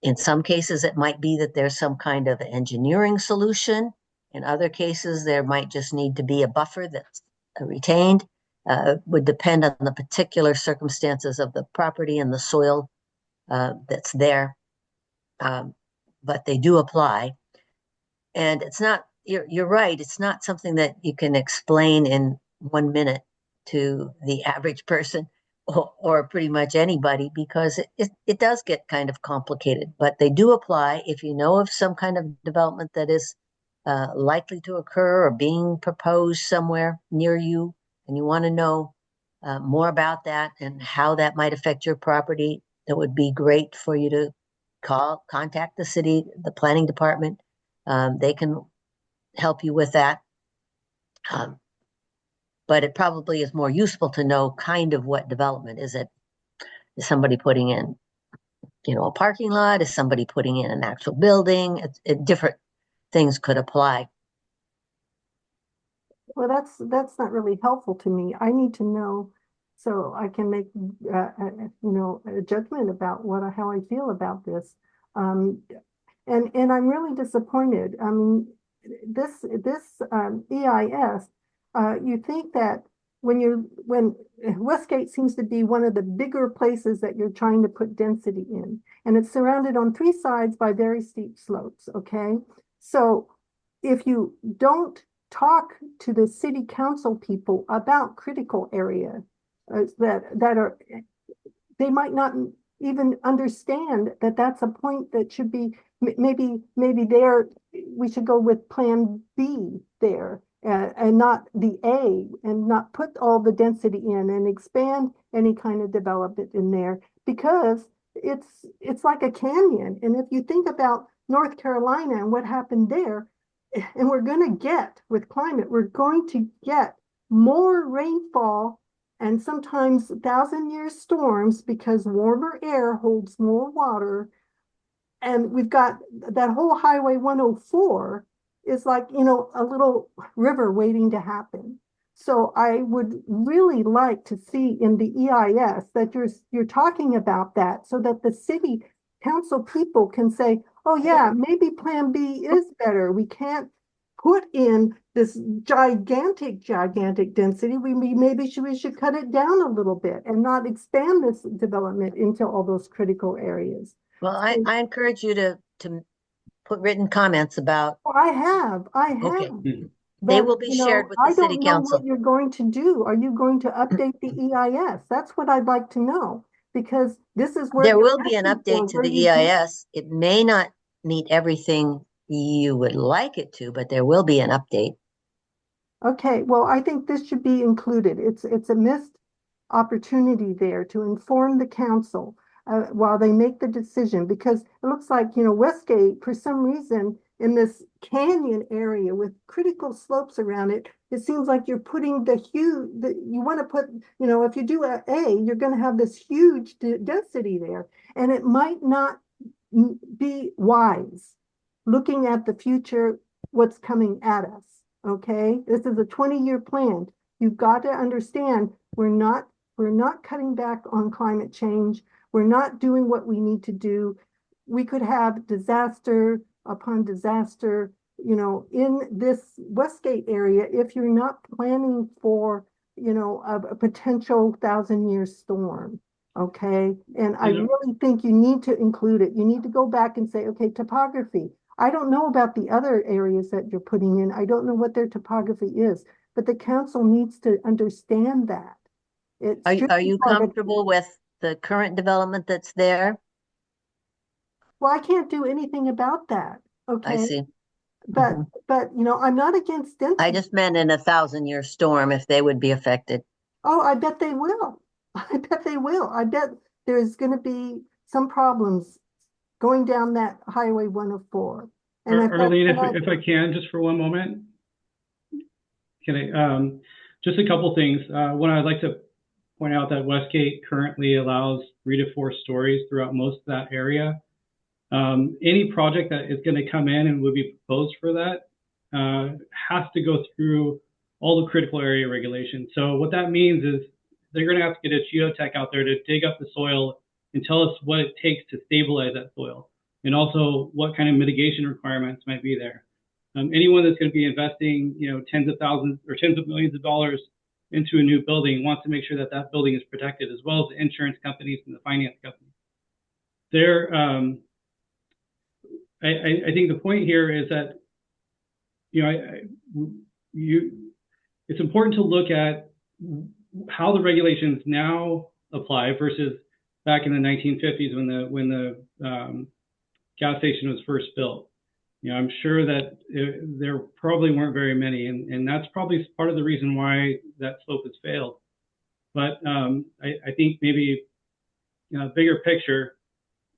in some cases it might be that there's some kind of engineering solution. In other cases, there might just need to be a buffer that's retained. Would depend on the particular circumstances of the property and the soil that's there. But they do apply. And it's not, you're right, it's not something that you can explain in 1 minute to the average person or pretty much anybody, because it does get kind of complicated. But they do apply if you know of some kind of development that is likely to occur or being proposed somewhere near you, and you want to know more about that and how that might affect your property. That would be great for you to contact the city, the planning department. They can help you with that. But it probably is more useful to know kind of what development is it. Is somebody putting in, a parking lot? Is somebody putting in an actual building? Different things could apply. Well, that's not really helpful to me. I need to know so I can make a judgment about how I feel about this. And I'm really disappointed. I mean, this EIS, you think that when Westgate seems to be one of the bigger places that you're trying to put density in, and it's surrounded on 3 sides by very steep slopes. Okay, so if you don't talk to the city council people about critical area that are, they might not even understand that that's a point that should be maybe there. We should go with Plan B there and not the A, and not put all the density in and expand any kind of development in there, because it's like a canyon. And if you think about North Carolina and what happened there, and we're going to get with climate, we're going to get more rainfall and sometimes 1,000-year storms because warmer air holds more water. And we've got that whole Highway 104 is like, a little river waiting to happen. So I would really like to see in the EIS that you're talking about that, so that the city council people can say, oh yeah, maybe Plan B is better. We can't put in this gigantic density, we should cut it down a little bit and not expand this development into all those critical areas. Well, I encourage you to put written comments about, I have. okay. Mhm. They But, will be you know, shared with the I city don't know council. what you're going to do. Are you going to update the EIS? That's what I'd like to know, because this is where There you're will be an asking for, update to where the you do- EIS. It may not meet everything you would like it to, but there will be an update. Okay, well, I think this should be included. It's a missed opportunity there to inform the council while they make the decision, because it looks like, you know, Westgate, for some reason, in this canyon area with critical slopes around it, it seems like you're putting you want to put, you know, if you do A, you're going to have this huge density there, and it might not be wise looking at the future, what's coming at us. Okay, this is a 20-year plan. You've got to understand we're not cutting back on climate change. We're not doing what we need to do. We could have disaster upon disaster, you know, in this Westgate area if you're not planning for, you know, a potential 1,000-year storm. Okay, and I really think you need to include it. You need to go back and say, okay, topography. I don't know about the other areas that you're putting in. I don't know what their topography is, but the council needs to understand that. Are you comfortable with the current development that's there? Well, I can't do anything about that. Okay. I see. But you know, I'm not against density. I just meant in a 1,000-year storm, if they would be affected. Oh, I bet they will. I bet they will. I bet there's going to be some problems going down that Highway 104. And Arlene, if I can, just for one moment, can I, just a couple things. One, I'd like to point out that Westgate currently allows 3 to 4 stories throughout most of that area. Any project that is going to come in and would be proposed for that has to go through all the critical area regulations. So what that means is they're going to have to get a geotech out there to dig up the soil and tell us what it takes to stabilize that soil, and also what kind of mitigation requirements might be there. Anyone that's going to be investing, you know, tens of thousands or tens of millions of dollars into a new building wants to make sure that that building is protected, as well as the insurance companies and the finance companies. I think the point here is that, you know, it's important to look at how the regulations now apply versus back in the 1950s when the gas station was first built. You know, I'm sure that there probably weren't very many, and that's probably part of the reason why that slope has failed. But I think maybe, you know, bigger picture,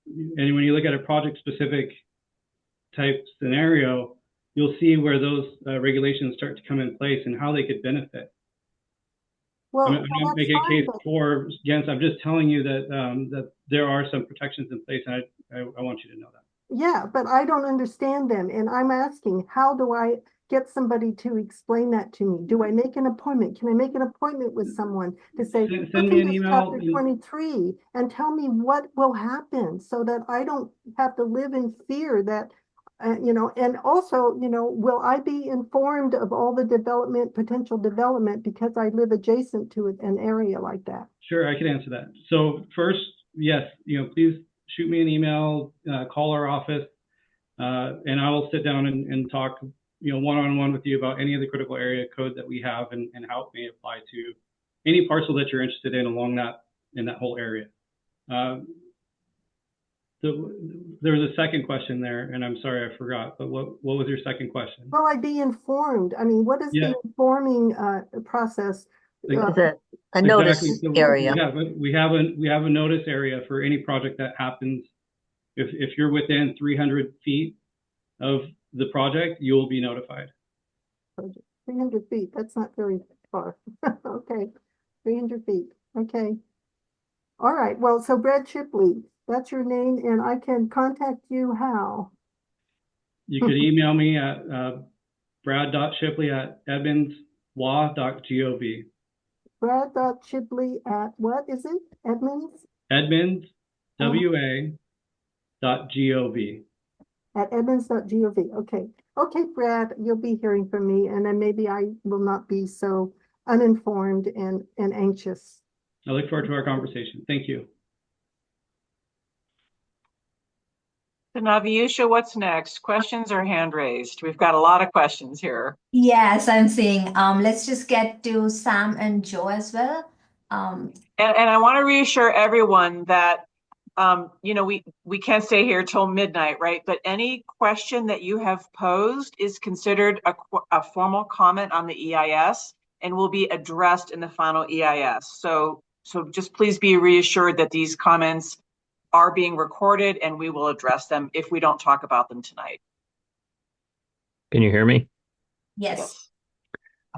and when you look at a project-specific type scenario, you'll see where those regulations start to come in place and how they could benefit. well, I'm not making a case for against. I'm just telling you that that there are some protections in place, and I want you to know that. yeah, but I don't understand them. And I'm asking, how do I get somebody to explain that to me? Do I make an appointment? Can I make an appointment with someone to say, Send me an email. chapter 23 and tell me what will happen so that I don't have to live in fear that, you know, and also, you know, will I be informed of all the potential development because I live adjacent to an area like that? Sure, I can answer that. So first, yes, you know, please shoot me an email, call our office, and I will sit down and talk, you know, one-on-one with you about any of the critical area code that we have and how it may apply to any parcel that you're interested in along in that whole area. There was a second question there, and I'm sorry I forgot. But what was your second question? Will I be informed? I mean, what is the informing process? A notice Exactly. So area. we have a notice area for any project that happens. If you're within 300 feet of the project, you will be notified. 300 feet, that's not very far. Okay, 300 feet, okay. All right, well, so Brad Shipley, that's your name, and I can contact you how? You could email me at brad.shipley@edmondswa.gov. Brad.Shipley at what is it? Edmonds? Edmonds, WA.gov. at edmonds.gov. Okay. Okay, Brad, you'll be hearing from me, and then maybe I will not be so uninformed and anxious. I look forward to our conversation. Thank you. So Naviusha, what's next? Questions or hand raised? We've got a lot of questions here. Yes, I'm seeing. Let's just get to Sam and Joe as well. And I want to reassure everyone that we can't stay here till midnight, right? But any question that you have posed is considered a formal comment on the EIS and will be addressed in the final EIS. So just please be reassured that these comments are being recorded and we will address them if we don't talk about them tonight. Can you hear me? Yes.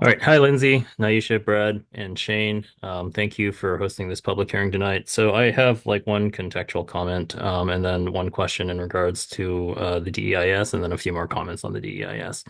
All right. Hi, Lindsay, Naisha, Brad, and Shane. Thank you for hosting this public hearing tonight. So I have like one contextual comment and then one question in regards to the DEIS and then a few more comments on the DEIS.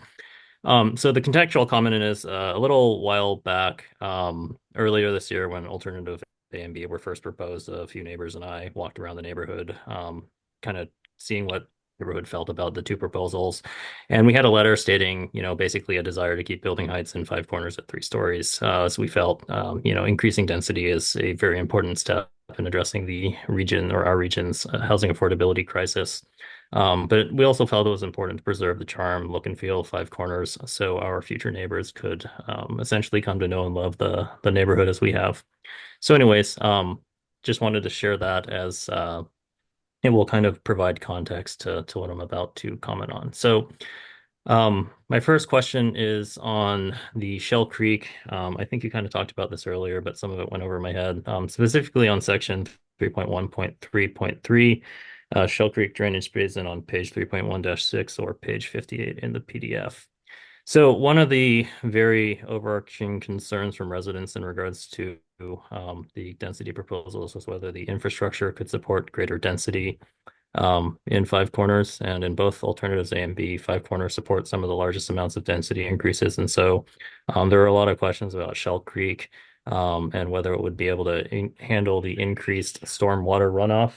So the contextual comment is a little while back, earlier this year when alternative A and B were first proposed, a few neighbors and I walked around the neighborhood, kind of seeing what neighborhood felt about the two proposals. And we had a letter stating, basically a desire to keep building heights in 5 corners at 3 stories. So we felt, increasing density is a very important step in addressing the region or our region's housing affordability crisis. But we also felt it was important to preserve the charm, look and feel of 5 corners so our future neighbors could essentially come to know and love the neighborhood as we have. So anyways, just wanted to share that as it will kind of provide context to what I'm about to comment on. So my first question is on the Shell Creek. I think you kind of talked about this earlier, but some of it went over my head, specifically on section 3.1.3.3, Shell Creek drainage basin on page 3.1-6 or page 58 in the PDF. So one of the very overarching concerns from residents in regards to the density proposals was whether the infrastructure could support greater density in 5 corners, and in both alternatives A and B, 5 corners support some of the largest amounts of density increases. And so there are a lot of questions about Shell Creek and whether it would be able to handle the increased stormwater runoff.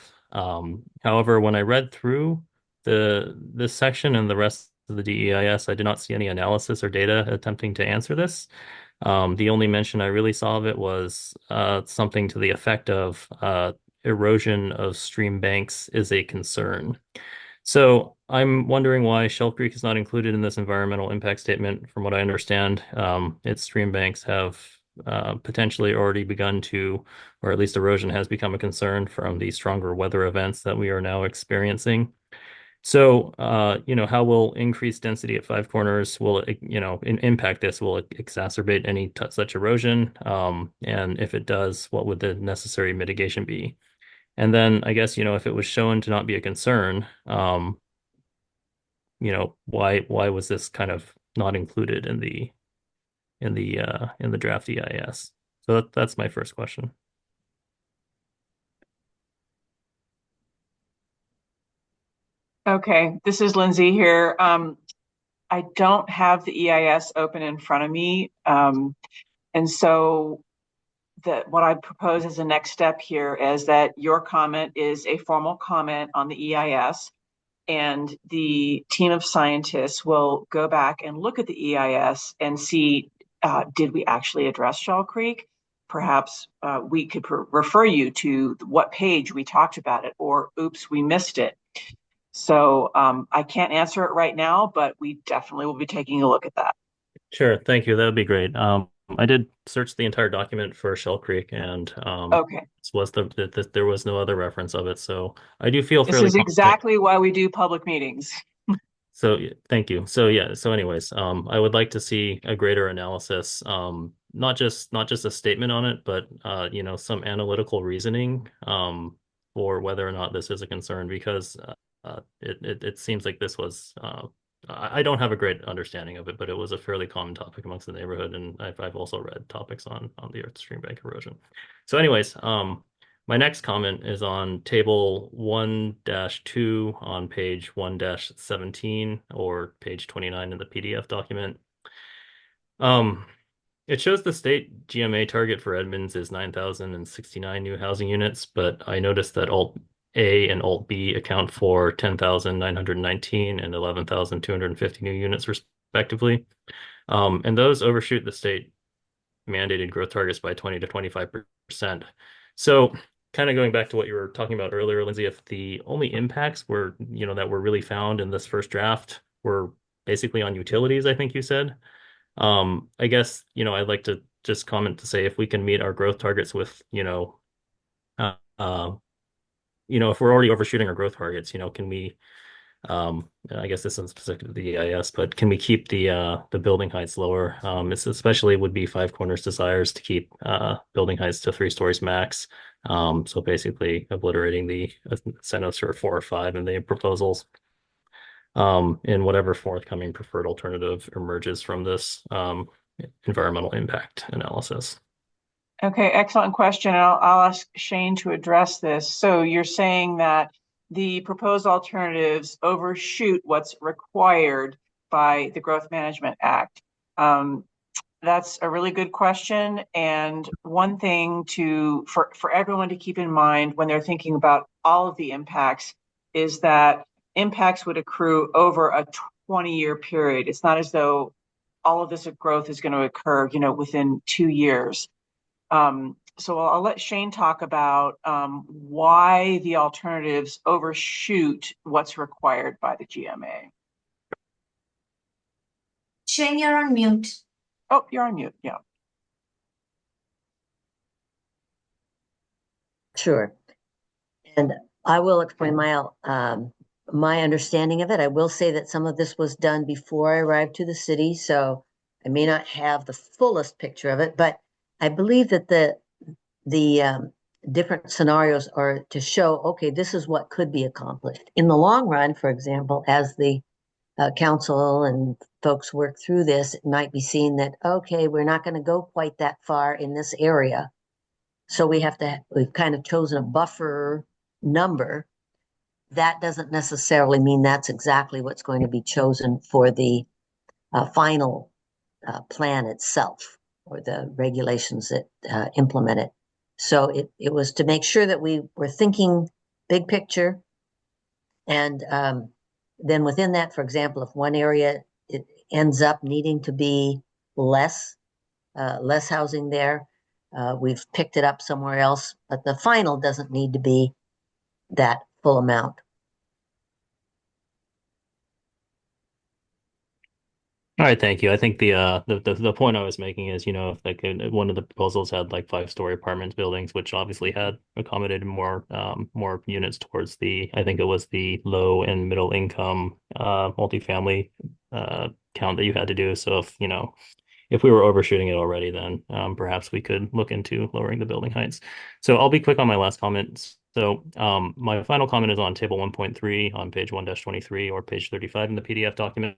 However, when I read through this section and the rest of the DEIS, I did not see any analysis or data attempting to answer this. The only mention I really saw of it was something to the effect of erosion of stream banks is a concern. So I'm wondering why Shell Creek is not included in this environmental impact statement. From what I understand, its stream banks have potentially already begun to, or at least erosion has become a concern from the stronger weather events that we are now experiencing. So, how will increased density at 5 corners will, impact this? Will it exacerbate any such erosion? And if it does, what would the necessary mitigation be? And then I guess, if it was shown to not be a concern, why was this kind of not included in the draft EIS? So that's my first question. Okay, this is Lindsay here. I don't have the EIS open in front of me. And so what I propose as a next step here is that your comment is a formal comment on the EIS, and the team of scientists will go back and look at the EIS and see, did we actually address Shell Creek? Perhaps we could refer you to what page we talked about it, or oops, we missed it. So I can't answer it right now, but we definitely will be taking a look at that. Sure, thank you. That would be great. I did search the entire document for Shell Creek, and Okay. There was no other reference of it. So I do feel This fairly is exactly why we do public meetings. So thank you. So yeah. So anyways, I would like to see a greater analysis, not just a statement on it, but some analytical reasoning for whether or not this is a concern, because it seems like this was. I don't have a great understanding of it, but it was a fairly common topic amongst the neighborhood, and I've also read topics on the earth stream bank erosion. So anyways, my next comment is on table 1-2 on page 1-17 or page 29 in the PDF document. It shows the state GMA target for Edmonds is 9,069 new housing units, but I noticed that A and Alt B account for 10,919 and 11,250 new units respectively. And those overshoot the state mandated growth targets by 20 to 25%. So kind of going back to what you were talking about earlier, Lindsay, if the only impacts were, that were really found in this first draft were basically on utilities, I think you said. I guess, I'd like to just comment to say if we can meet our growth targets with, uh, uh, if we're already overshooting our growth targets, can we, I guess this is specific to the EIS, but can we keep the building heights lower? It's especially would be Five Corners desires to keep building heights to 3 stories max. So basically obliterating the incentives for 4 or 5 in the proposals. In whatever forthcoming preferred alternative emerges from this environmental impact analysis. Okay, excellent question. I'll ask Shane to address this. So you're saying that the proposed alternatives overshoot what's required by the Growth Management Act. That's a really good question. And one thing for everyone to keep in mind when they're thinking about all of the impacts is that impacts would accrue over a 20-year period. It's not as though all of this growth is going to occur, within 2 years. So I'll let Shane talk about why the alternatives overshoot what's required by the GMA. Shane, you're on mute. Oh, you're on mute. Yeah. Sure. And I will explain my understanding of it. I will say that some of this was done before I arrived to the city, so I may not have the fullest picture of it, but I believe that the different scenarios are to show, okay, this is what could be accomplished. In the long run, for example, as the council and folks work through this, it might be seen that, okay, we're not going to go quite that far in this area. So we've kind of chosen a buffer number. That doesn't necessarily mean that's exactly what's going to be chosen for the final plan itself or the regulations that implement it. So it was to make sure that we were thinking big picture. And then within that, for example, if one area it ends up needing to be less housing there, we've picked it up somewhere else, but the final doesn't need to be that full amount. All right, thank you. I think the point I was making is, if like one of the proposals had like 5-story apartment buildings, which obviously had accommodated more units towards I think it was the low and middle income multifamily count that you had to do. So if we were overshooting it already, then perhaps we could look into lowering the building heights. So I'll be quick on my last comments. So my final comment is on table 1.3 on page 1-23 or page 35 in the PDF document.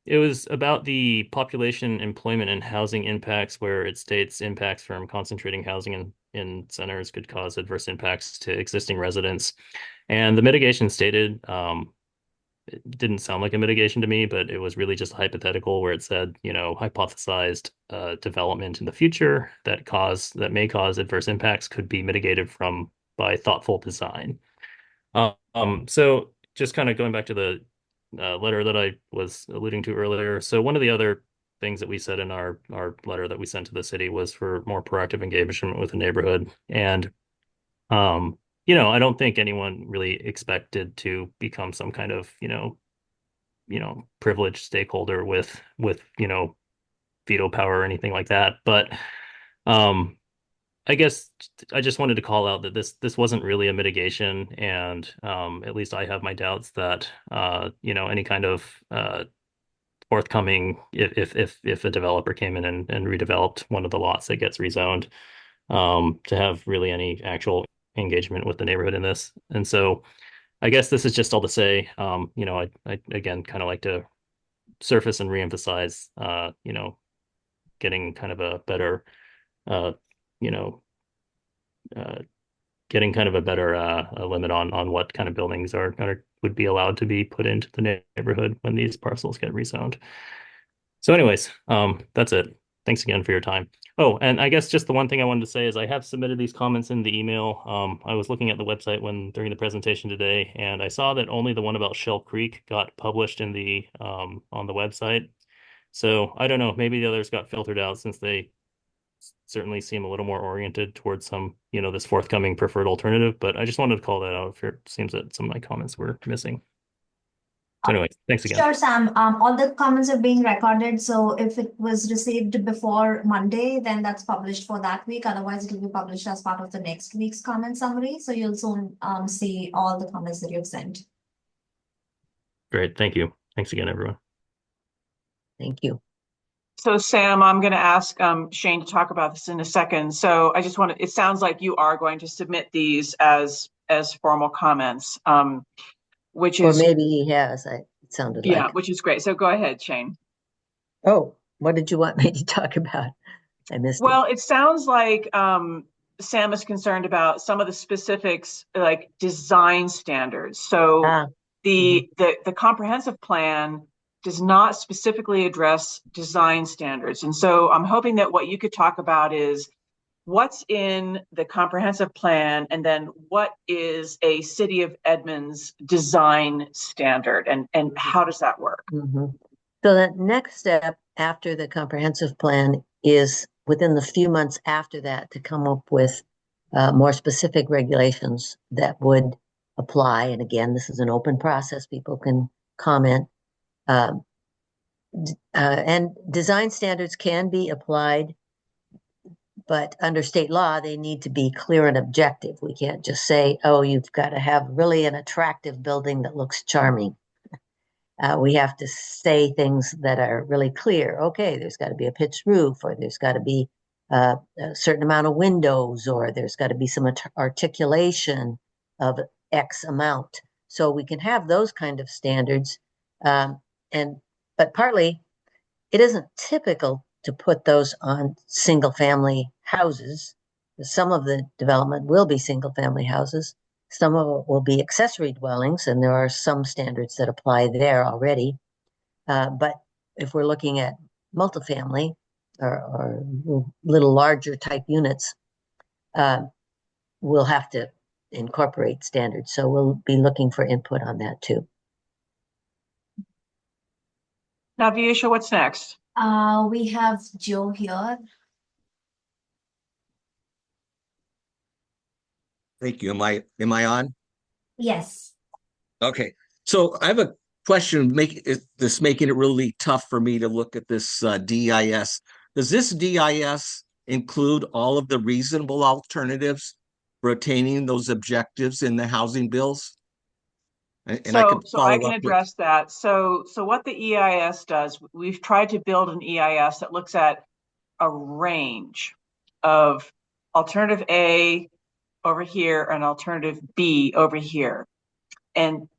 It was about the population, employment, and housing impacts, where it states impacts from concentrating housing in centers could cause adverse impacts to existing residents. And the mitigation stated, it didn't sound like a mitigation to me, but it was really just hypothetical, where it said, hypothesized development in the future that may cause adverse impacts could be mitigated by thoughtful design. So just kind of going back to the letter that I was alluding to earlier. So one of the other things that we said in our letter that we sent to the city was for more proactive engagement with the neighborhood. And, I don't think anyone really expected to become some kind of, privileged stakeholder with veto power or anything like that. But, I guess I just wanted to call out that this wasn't really a mitigation, and at least I have my doubts that any kind of forthcoming, if a developer came in and redeveloped one of the lots that gets rezoned, to have really any actual engagement with the neighborhood in this. And so I guess this is just all to say, I again kind of like to surface and reemphasize, getting kind of a better uh, you know, getting kind of a better limit on what kind of buildings would be allowed to be put into the neighborhood when these parcels get rezoned. So anyways, that's it. thanks again for your time. Oh, and I guess just the one thing I wanted to say is I have submitted these comments in the email. I was looking at the website during the presentation today, and I saw that only the one about Shell Creek got published in the on the website. So I don't know, maybe the others got filtered out since they certainly seem a little more oriented towards some, this forthcoming preferred alternative. But I just wanted to call that out if it seems that some of my comments were missing. So anyway, thanks again. Sure, Sam. All the comments are being recorded, so if it was received before Monday, then that's published for that week. Otherwise, it will be published as part of the next week's comment summary. So you'll soon see all the comments that you've sent. Great, thank you. Thanks again, everyone. Thank you. So Sam, I'm going to ask Shane to talk about this in a second. So I just want to, it sounds like you are going to submit these as formal comments, which is. Or maybe he has, it sounded like. Yeah, which is great. So go ahead, Shane. Oh, what did you want me to talk about? I missed it. Well, it sounds like Sam is concerned about some of the specifics, like design standards. So the comprehensive plan does not specifically address design standards. And so I'm hoping that what you could talk about is what's in the comprehensive plan, and then what is a City of Edmonds design standard, and how does that work? Mm-hmm. So the next step after the comprehensive plan is within the few months after that to come up with more specific regulations that would apply. And again, this is an open process. People can comment. And design standards can be applied, but under state law, they need to be clear and objective. We can't just say, oh, you've got to have really an attractive building that looks charming. We have to say things that are really clear. Okay, there's got to be a pitched roof, or there's got to be a certain amount of windows, or there's got to be some articulation of X amount. So we can have those kind of standards. But partly, it isn't typical to put those on single family houses. Some of the development will be single family houses. Some of it will be accessory dwellings, and there are some standards that apply there already. But if we're looking at multifamily or little larger type units, we'll have to incorporate standards. So we'll be looking for input on that too. Now, Vyusha, what's next? We have Joe here. Thank you. Am I on? Yes. Okay. So I have a question, making it really tough for me to look at this DEIS. Does this DEIS include all of the reasonable alternatives for attaining those objectives in the housing bills? And I can address that. So what the EIS does, we've tried to build an EIS that looks at a range of alternative A over here and alternative B over here. And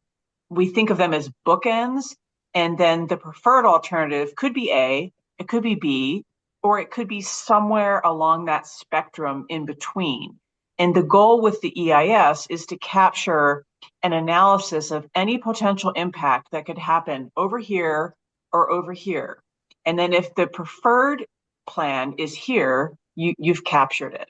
we think of them as bookends. And then the preferred alternative could be A, it could be B, or it could be somewhere along that spectrum in between. And the goal with the EIS is to capture an analysis of any potential impact that could happen over here or over here. And then if the preferred plan is here, you've captured it.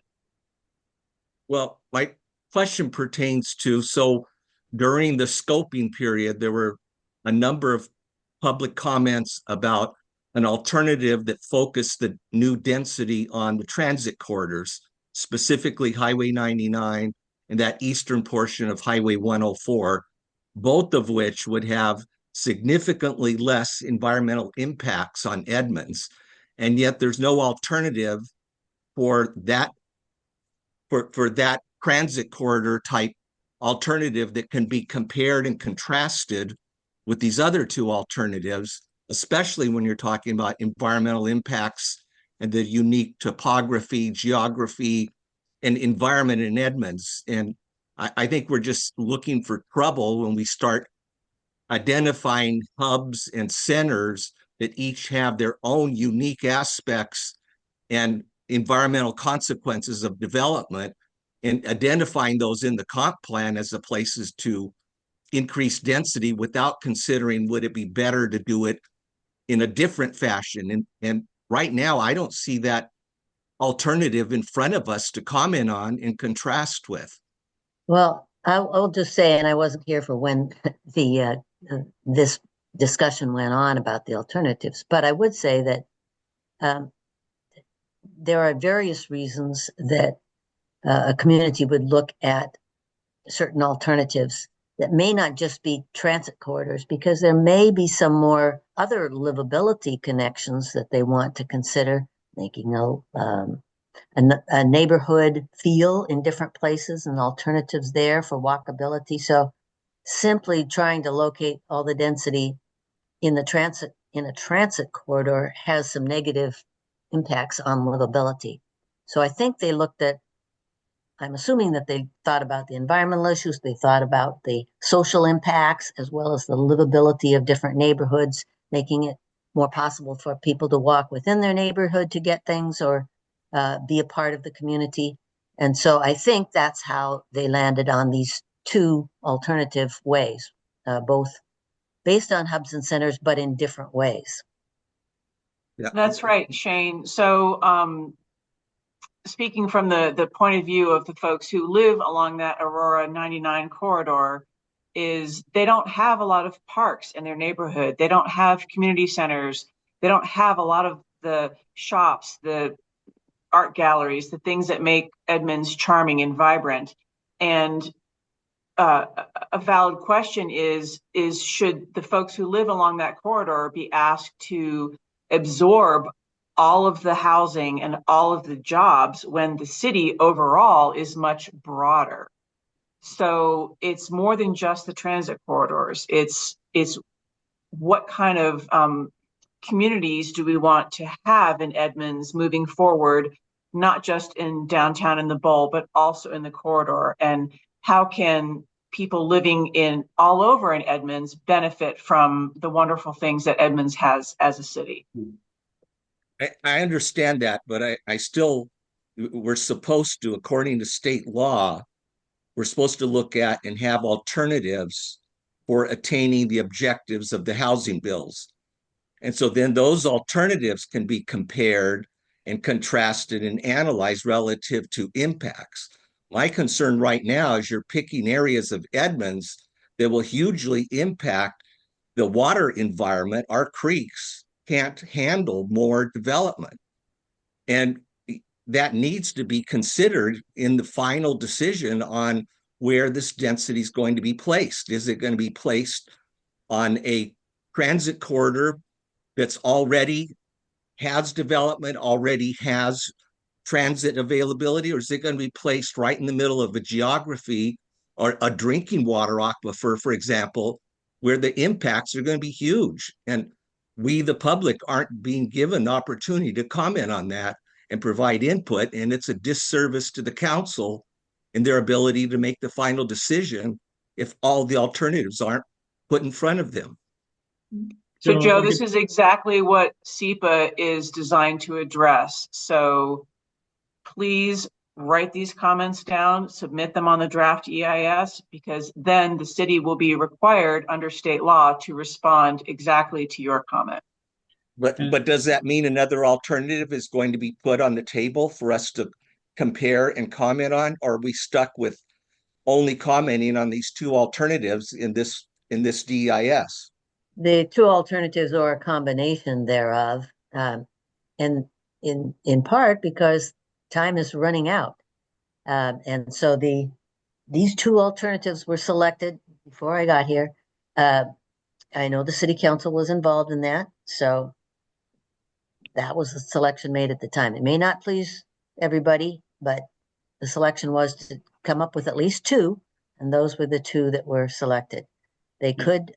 Well, my question pertains to, so during the scoping period, there were a number of public comments about an alternative that focused the new density on the transit corridors, specifically Highway 99 and that eastern portion of Highway 104, both of which would have significantly less environmental impacts on Edmonds. And yet there's no alternative for that transit corridor type alternative that can be compared and contrasted with these other two alternatives, especially when you're talking about environmental impacts and the unique topography, geography, and environment in Edmonds. And I think we're just looking for trouble when we start identifying hubs and centers that each have their own unique aspects and environmental consequences of development, and identifying those in the comp plan as the places to increase density without considering would it be better to do it in a different fashion. And right now, I don't see that alternative in front of us to comment on and contrast with. Well, I'll just say, and I wasn't here for when this discussion went on about the alternatives, but I would say that there are various reasons that a community would look at certain alternatives that may not just be transit corridors, because there may be some more other livability connections that they want to consider, making a neighborhood feel in different places and alternatives there for walkability. So simply trying to locate all the density in a transit corridor has some negative impacts on livability. So I think they looked at, I'm assuming that they thought about the environmental issues, they thought about the social impacts, as well as the livability of different neighborhoods, making it more possible for people to walk within their neighborhood to get things or be a part of the community. And so I think that's how they landed on these two alternative ways, both based on hubs and centers, but in different ways. Yeah. That's right, Shane. So speaking from the point of view of the folks who live along that Aurora 99 corridor, is they don't have a lot of parks in their neighborhood. They don't have community centers. They don't have a lot of the shops, the art galleries, the things that make Edmonds charming and vibrant. And a valid question is should the folks who live along that corridor be asked to absorb all of the housing and all of the jobs when the city overall is much broader? So it's more than just the transit corridors. It's what kind of communities do we want to have in Edmonds moving forward, not just in downtown in the Bowl, but also in the corridor? And how can people living in all over in Edmonds benefit from the wonderful things that Edmonds has as a city? I understand that, but I still, we're supposed to, according to state law, we're supposed to look at and have alternatives for attaining the objectives of the housing bills. And so then those alternatives can be compared and contrasted and analyzed relative to impacts. My concern right now is you're picking areas of Edmonds that will hugely impact the water environment. Our creeks can't handle more development. And that needs to be considered in the final decision on where this density is going to be placed. Is it going to be placed on a transit corridor that's already has development, already has transit availability, or is it going to be placed right in the middle of a geography or a drinking water aquifer, for example, where the impacts are going to be huge? And we, the public, aren't being given the opportunity to comment on that and provide input. And it's a disservice to the council in their ability to make the final decision if all the alternatives aren't put in front of them. So Joe, this is exactly what SEPA is designed to address. So please write these comments down, submit them on the draft EIS, because then the city will be required under state law to respond exactly to your comment. But does that mean another alternative is going to be put on the table for us to compare and comment on? Or are we stuck with only commenting on these two alternatives in this DEIS? The two alternatives or a combination thereof, and in part because time is running out. And so these two alternatives were selected before I got here. I know the city council was involved in that, so that was the selection made at the time. It may not please everybody, but the selection was to come up with at least two, and those were the two that were selected. They could,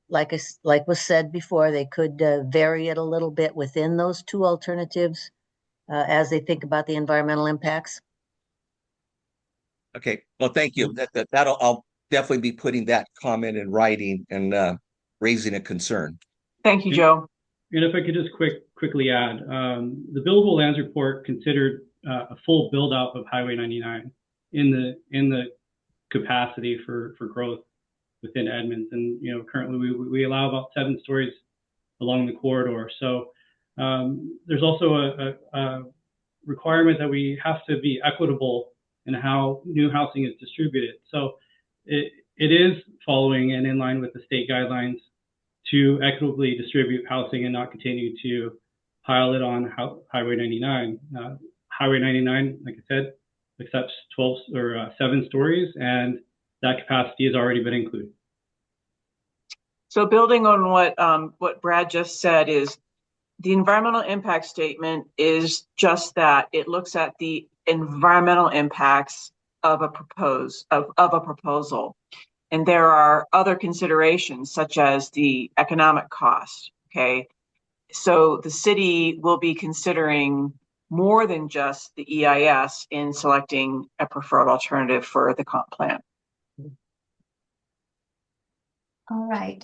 like was said before, they could vary it a little bit within those two alternatives as they think about the environmental impacts. Okay, well, thank you. I'll definitely be putting that comment in writing and raising a concern. Thank you, Joe. And if I could just quickly add, the buildable lands report considered a full build out of Highway 99 in the capacity for growth within Edmonds. And currently we allow about 7 stories along the corridor. So There's also a requirement that we have to be equitable in how new housing is distributed. So it is following and in line with the state guidelines to equitably distribute housing and not continue to pile it on Highway 99. Highway 99, like I said, accepts 12 or 7 stories, and that capacity has already been included. So building on what Brad just said, is the environmental impact statement is just that. It looks at the environmental impacts of a proposal. And there are other considerations such as the economic cost. Okay. So the city will be considering more than just the EIS in selecting a preferred alternative for the comp plan. All right.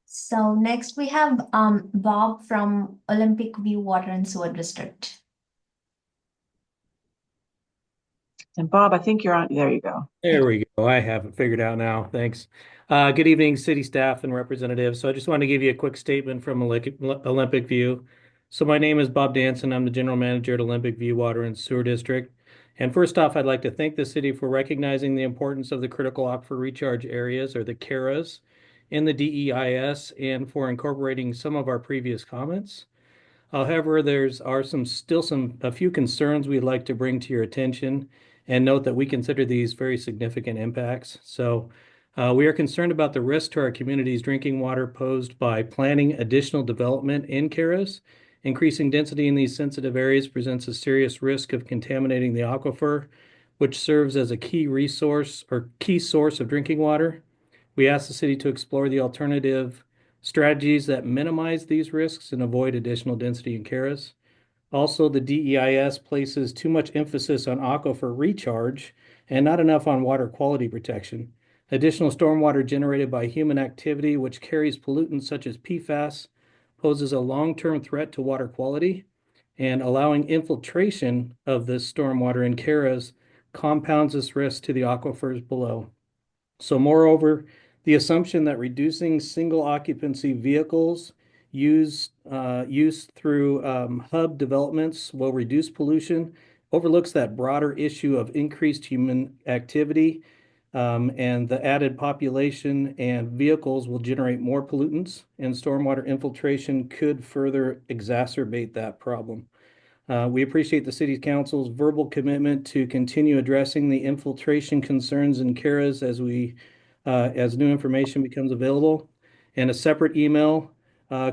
So next we have Bob from Olympic View Water and Sewer District. And Bob, I think you're on. There you go. There we go. I have it figured out now. Thanks. Good evening, city staff and representatives. So I just want to give you a quick statement from Olympic View. So my name is Bob Danson. I'm the general manager at Olympic View Water and Sewer District. And first off, I'd like to thank the city for recognizing the importance of the critical aquifer recharge areas, or the CARAs, in the DEIS, and for incorporating some of our previous comments. However, still a few concerns we'd like to bring to your attention, and note that we consider these very significant impacts. So we are concerned about the risk to our community's drinking water posed by planning additional development in CARAs. Increasing density in these sensitive areas presents a serious risk of contaminating the aquifer, which serves as a key resource or key source of drinking water. We ask the city to explore the alternative strategies that minimize these risks and avoid additional density in CARAs. Also, the DEIS places too much emphasis on aquifer recharge and not enough on water quality protection. Additional stormwater generated by human activity, which carries pollutants such as PFAS, poses a long-term threat to water quality, and allowing infiltration of this stormwater in CARAs compounds this risk to the aquifers below. So moreover, the assumption that reducing single occupancy vehicles used through hub developments will reduce pollution overlooks that broader issue of increased human activity, and the added population and vehicles will generate more pollutants, and stormwater infiltration could further exacerbate that problem. We appreciate the City Council's verbal commitment to continue addressing the infiltration concerns in CARAs as new information becomes available, and a separate email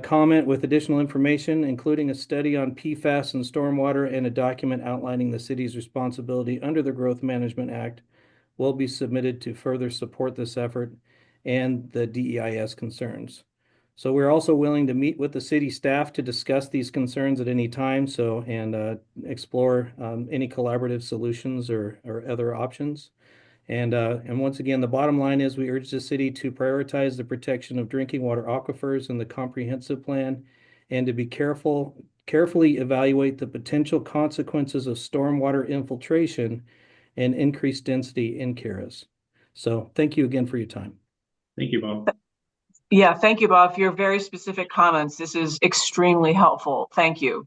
comment with additional information, including a study on PFAS and stormwater and a document outlining the city's responsibility under the Growth Management Act, will be submitted to further support this effort and the DEIS concerns. So we're also willing to meet with the city staff to discuss these concerns at any time, and explore any collaborative solutions or other options. And once again, the bottom line is we urge the city to prioritize the protection of drinking water aquifers in the comprehensive plan, and to be carefully evaluate the potential consequences of stormwater infiltration and increased density in CARAs. So thank you again for your time. Thank you, Bob. Yeah, thank you, Bob, for your very specific comments. This is extremely helpful. Thank you.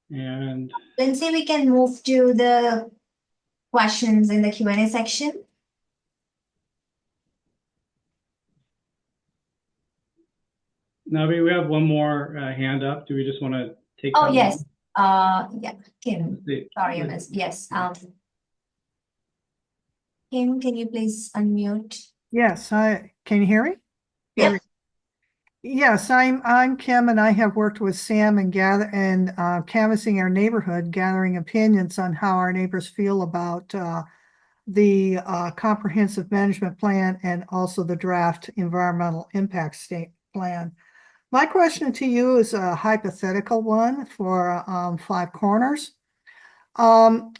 And Lindsay, we can move to the questions in the Q&A section. Navi, we have one more hand up. Do we just want to take Oh, that yes. one? Yeah, Kim. Sorry, I missed. Yes. Kim, can you please unmute? Yes, can you hear me? Yep. Yes, I'm Kim, and I have worked with Sam and canvassing our neighborhood, gathering opinions on how our neighbors feel about the comprehensive management plan and also the draft environmental impact state plan. My question to you is a hypothetical one for Five Corners.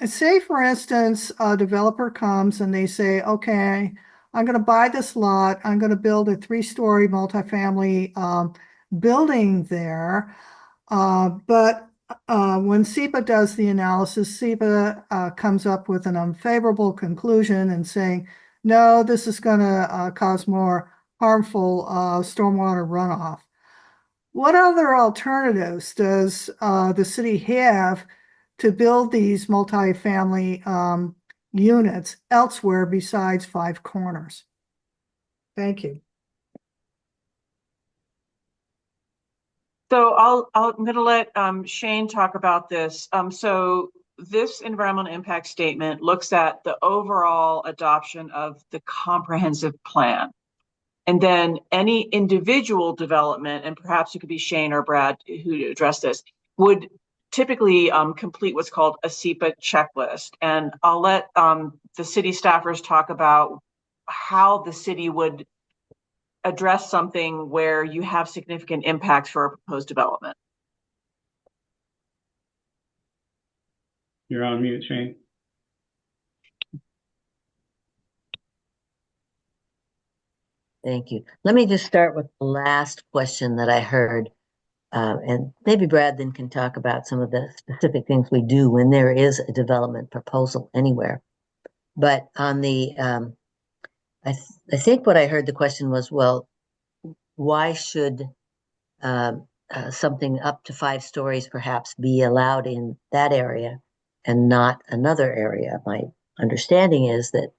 Say, for instance, a developer comes and they say, okay, I'm going to buy this lot. I'm going to build a 3-story multifamily building there. But when SEPA does the analysis, SEPA comes up with an unfavorable conclusion and saying, no, this is going to cause more harmful stormwater runoff. what other alternatives does the city have to build these multifamily units elsewhere besides Five Corners? Thank you. So I'm going to let Shane talk about this. So this environmental impact statement looks at the overall adoption of the comprehensive plan. And then any individual development, and perhaps it could be Shane or Brad who address this, would typically complete what's called a SEPA checklist. And I'll let the city staffers talk about how the city would address something where you have significant impacts for a proposed development. You're on mute, Shane. Thank you. Let me just start with the last question that I heard. And maybe Brad then can talk about some of the specific things we do when there is a development proposal anywhere. But on the, I think what I heard the question was, well, why should something up to 5 stories perhaps be allowed in that area and not another area? My understanding is that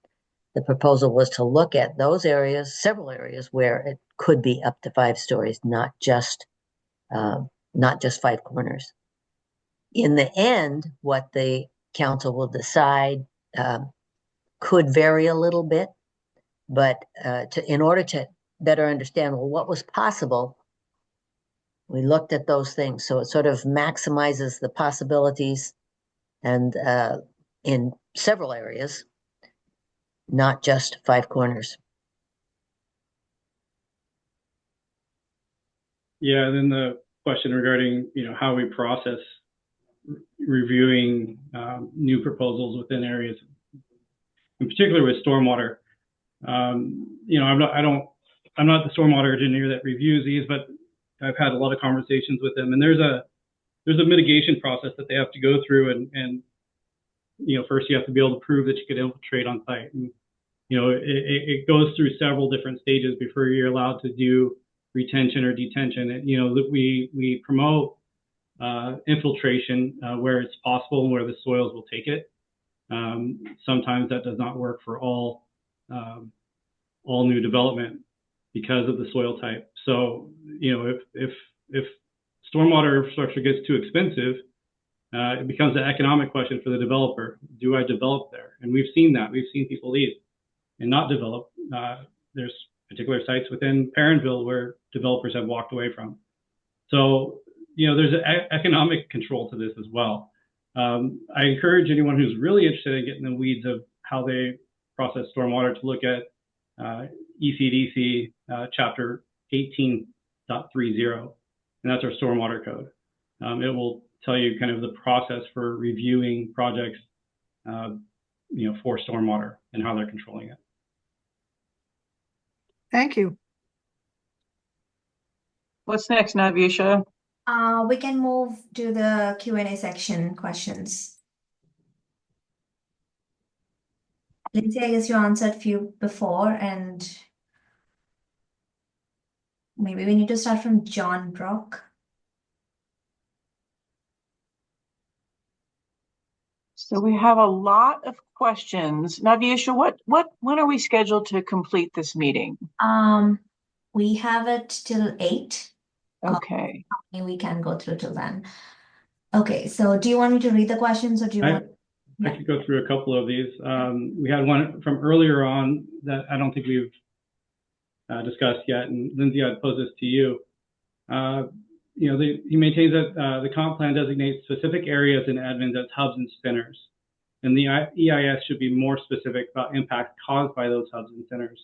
the proposal was to look at those areas, several areas where it could be up to 5 stories, not just 5 corners. In the end, what the council will decide could vary a little bit, but in order to better understand, well, what was possible, we looked at those things. So it sort of maximizes the possibilities and in several areas, not just 5 corners. Yeah, then the question regarding, how we process reviewing new proposals within areas, in particular with stormwater. I'm not the stormwater engineer that reviews these, but I've had a lot of conversations with them, and there's a mitigation process that they have to go through, and first you have to be able to prove that you could infiltrate on site, and it goes through several different stages before you're allowed to do retention or detention. And we promote infiltration where it's possible and where the soils will take it. Sometimes that does not work for all new development because of the soil type. So if stormwater infrastructure gets too expensive, it becomes an economic question for the developer. Do I develop there? And we've seen that. We've seen people leave and not develop. There's particular sites within Perrinville where developers have walked away from. So, there's an economic control to this as well. I encourage anyone who's really interested in getting in the weeds of how they process stormwater to look at ECDC chapter 18.30, and that's our stormwater code. It will tell you kind of the process for reviewing projects, for stormwater and how they're controlling it. Thank you. What's next, Navisha? We can move to the Q&A section questions. Lindsay, I guess you answered a few before, and maybe we need to start from John Brock. So we have a lot of questions. Navisha, when are we scheduled to complete this meeting? We have it till 8. Okay. We can go through till then. Okay, so do you want me to read the questions, or do you want? I could go through a couple of these. We had one from earlier on that I don't think we've discussed yet, and Lindsay, I'd pose this to you. He maintains that the comp plan designates specific areas in admins as hubs and centers, and the EIS should be more specific about impacts caused by those hubs and centers.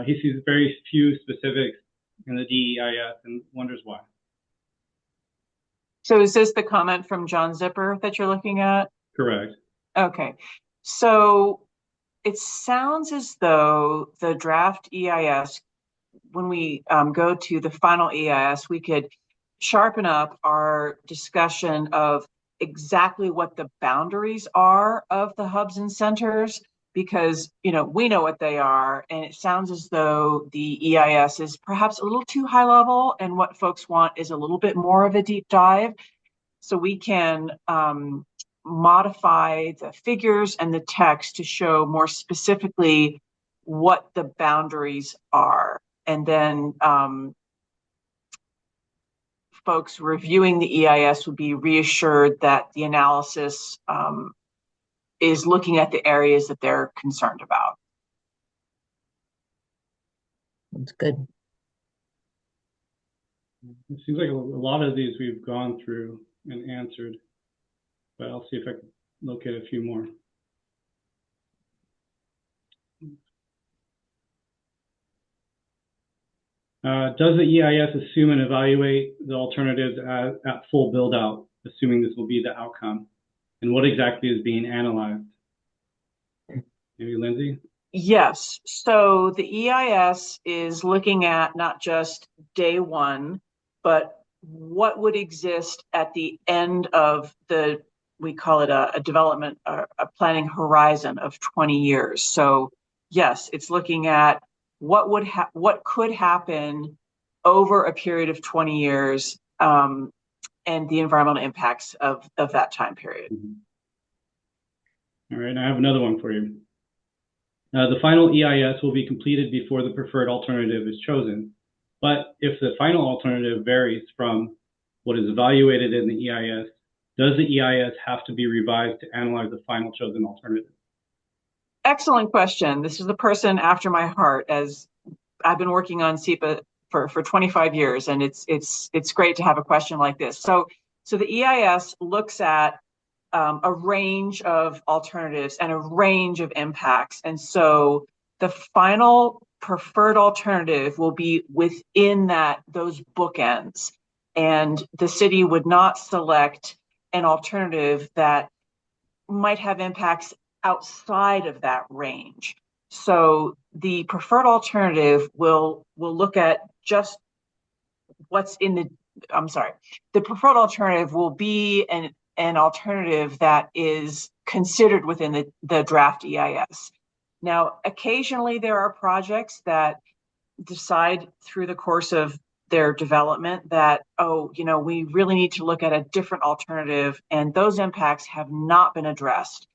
He sees very few specifics in the DEIS and wonders why. So is this the comment from John Zipper that you're looking at? Correct. Okay. So it sounds as though the draft EIS, when we go to the final EIS, we could sharpen up our discussion of exactly what the boundaries are of the hubs and centers, because, we know what they are, and it sounds as though the EIS is perhaps a little too high level, and what folks want is a little bit more of a deep dive. So we can modify the figures and the text to show more specifically what the boundaries are. And then folks reviewing the EIS would be reassured that the analysis is looking at the areas that they're concerned about. That's good. It seems like a lot of these we've gone through and answered, but I'll see if I can locate a few more. Does the EIS assume and evaluate the alternatives at full build out, assuming this will be the outcome? And what exactly is being analyzed? Maybe Lindsay? Yes. So the EIS is looking at not just day one, but what would exist at the end of we call it a development, a planning horizon of 20 years. So yes, it's looking at what could happen over a period of 20 years and the environmental impacts of that time period. All right, I have another one for you. The final EIS will be completed before the preferred alternative is chosen. But if the final alternative varies from what is evaluated in the EIS, does the EIS have to be revised to analyze the final chosen alternative? Excellent question. This is the person after my heart, as I've been working on SEPA for 25 years, and it's great to have a question like this. So the EIS looks at a range of alternatives and a range of impacts. And so the final preferred alternative will be within those bookends. And the city would not select an alternative that might have impacts outside of that range. So the preferred alternative will look at just what's in the preferred alternative will be an alternative that is considered within the draft EIS. Now, occasionally there are projects that decide through the course of their development that, we really need to look at a different alternative, and those impacts have not been addressed.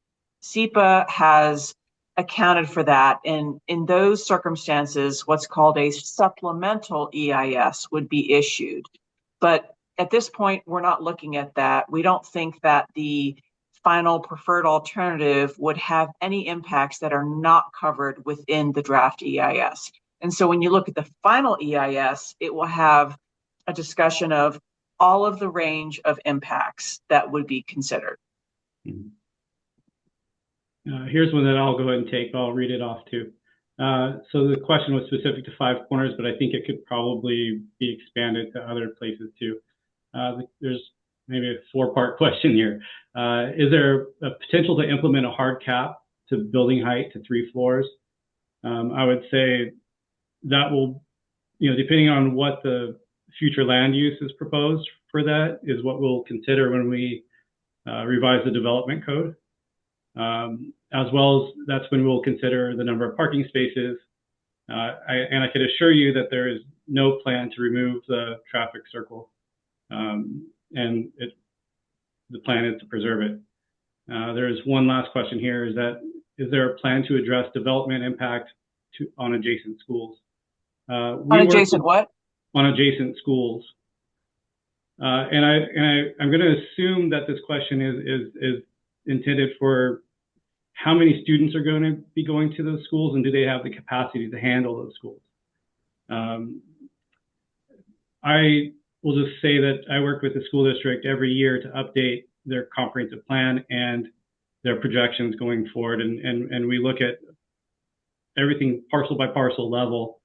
SEPA has accounted for that, and in those circumstances, what's called a supplemental EIS would be issued. But at this point, we're not looking at that. We don't think that the final preferred alternative would have any impacts that are not covered within the draft EIS. And so when you look at the final EIS, it will have a discussion of all of the range of impacts that would be considered. Here's one that I'll go ahead and take. I'll read it off too. So the question was specific to Five Corners, but I think it could probably be expanded to other places too. There's maybe a four-part question here. Is there a potential to implement a hard cap to building height to 3 floors? I would say that will, depending on what the future land use is proposed for that, is what we'll consider when we revise the development code. As well as that's when we'll consider the number of parking spaces. And I can assure you that there is no plan to remove the traffic circle. And the plan is to preserve it. There is one last question here, is there a plan to address development impact on adjacent schools? On adjacent what? On adjacent schools. And I'm going to assume that this question is intended for how many students are going to be going to those schools, and do they have the capacity to handle those schools? I will just say that I work with the school district every year to update their comprehensive plan and their projections going forward. And we look at everything parcel by parcel level,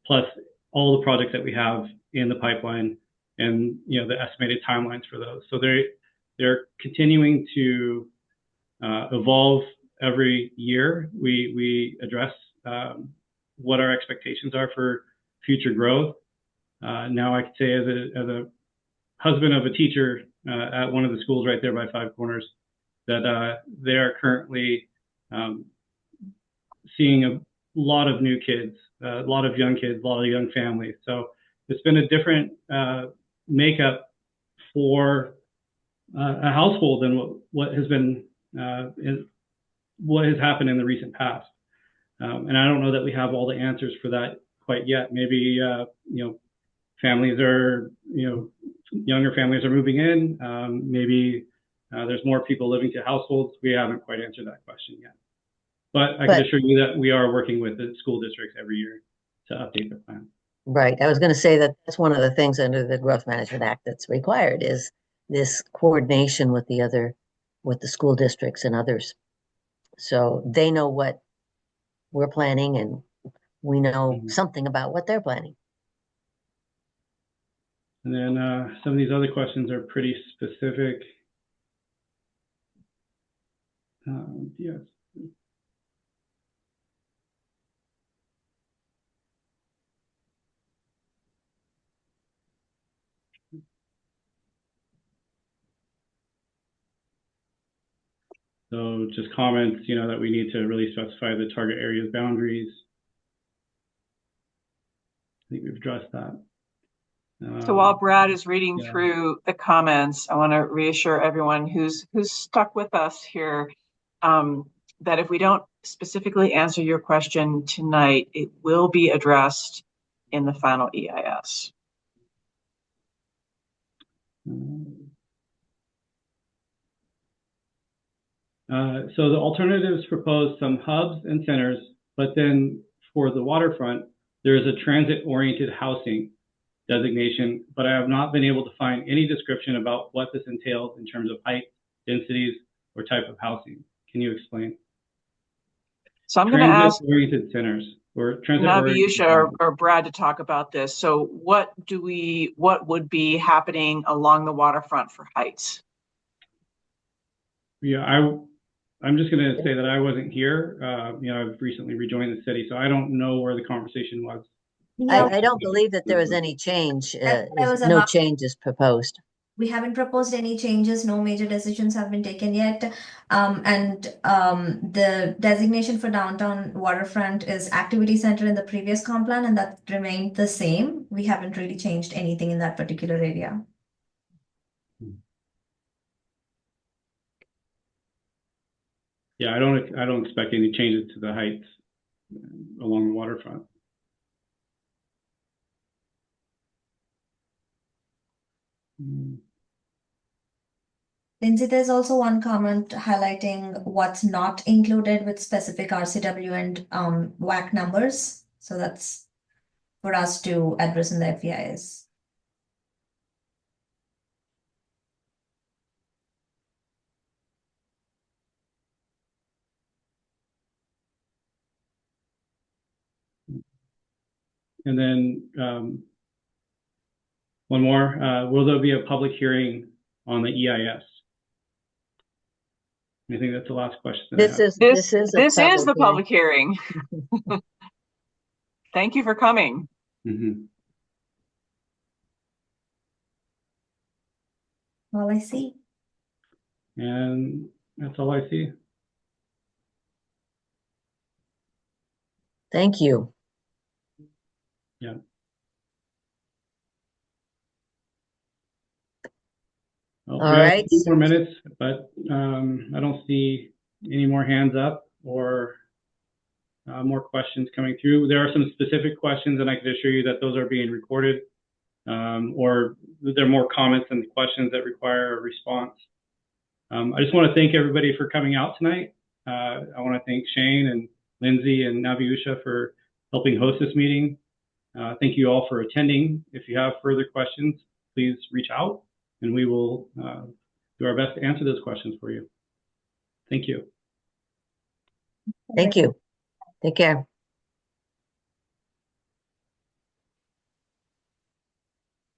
plus all the projects that we have in the pipeline and, the estimated timelines for those. So they're continuing to evolve every year. We address what our expectations are for future growth. Now I could say as a husband of a teacher at one of the schools right there by Five Corners, that they are currently seeing a lot of new kids, a lot of young kids, a lot of young families. So it's been a different makeup for a household than what has been what has happened in the recent past. And I don't know that we have all the answers for that quite yet. Maybe families are younger families are moving in. Maybe there's more people living to households. We haven't quite answered that question yet. But I can assure you that we are working with the school districts every year to update the plan. Right. I was going to say that that's one of the things under the Growth Management Act that's required is this coordination with the school districts and others. So they know what we're planning and we know something about what they're planning. And then some of these other questions are pretty specific. Yes. So just comments, that we need to really specify the target area's boundaries. I think we've addressed that. So while Brad is reading through the comments, I want to reassure everyone who's stuck with us here that if we don't specifically answer your question tonight, it will be addressed in the final EIS. So the alternatives propose some hubs and centers, but then for the waterfront, there is a transit-oriented housing designation, but I have not been able to find any description about what this entails in terms of height, densities, or type of housing. Can you explain? So I'm going to ask transit-oriented centers or Naviusha or Brad to talk about this. So what would be happening along the waterfront for heights? Yeah, I'm just going to say that I wasn't here. I've recently rejoined the city, so I don't know where the conversation was. I don't believe that there was any change. No changes proposed. We haven't proposed any changes. No major decisions have been taken yet. The designation for downtown waterfront is activity center in the previous comp plan, and that remained the same. We haven't really changed anything in that particular area. Yeah, I don't expect any changes to the heights along the waterfront. Lindsay, there's also one comment highlighting what's not included with specific RCW and WAC numbers. So that's for us to address in the FEIS. And then one more, will there be a public hearing on the EIS? I think that's the last question. This is the public hearing. Thank you for coming. Mm-hmm. All I see. And that's all I see. Thank you. Yeah. Well, all we have right. 2 more minutes, but I don't see any more hands up or more questions coming through. There are some specific questions, and I can assure you that those are being recorded, or there are more comments and questions that require a response. I just want to thank everybody for coming out tonight. I want to thank Shane and Lindsay and Naviusha for helping host this meeting. Thank you all for attending. If you have further questions, please reach out and we will do our best to answer those questions for you. Thank you. Thank you. Take care.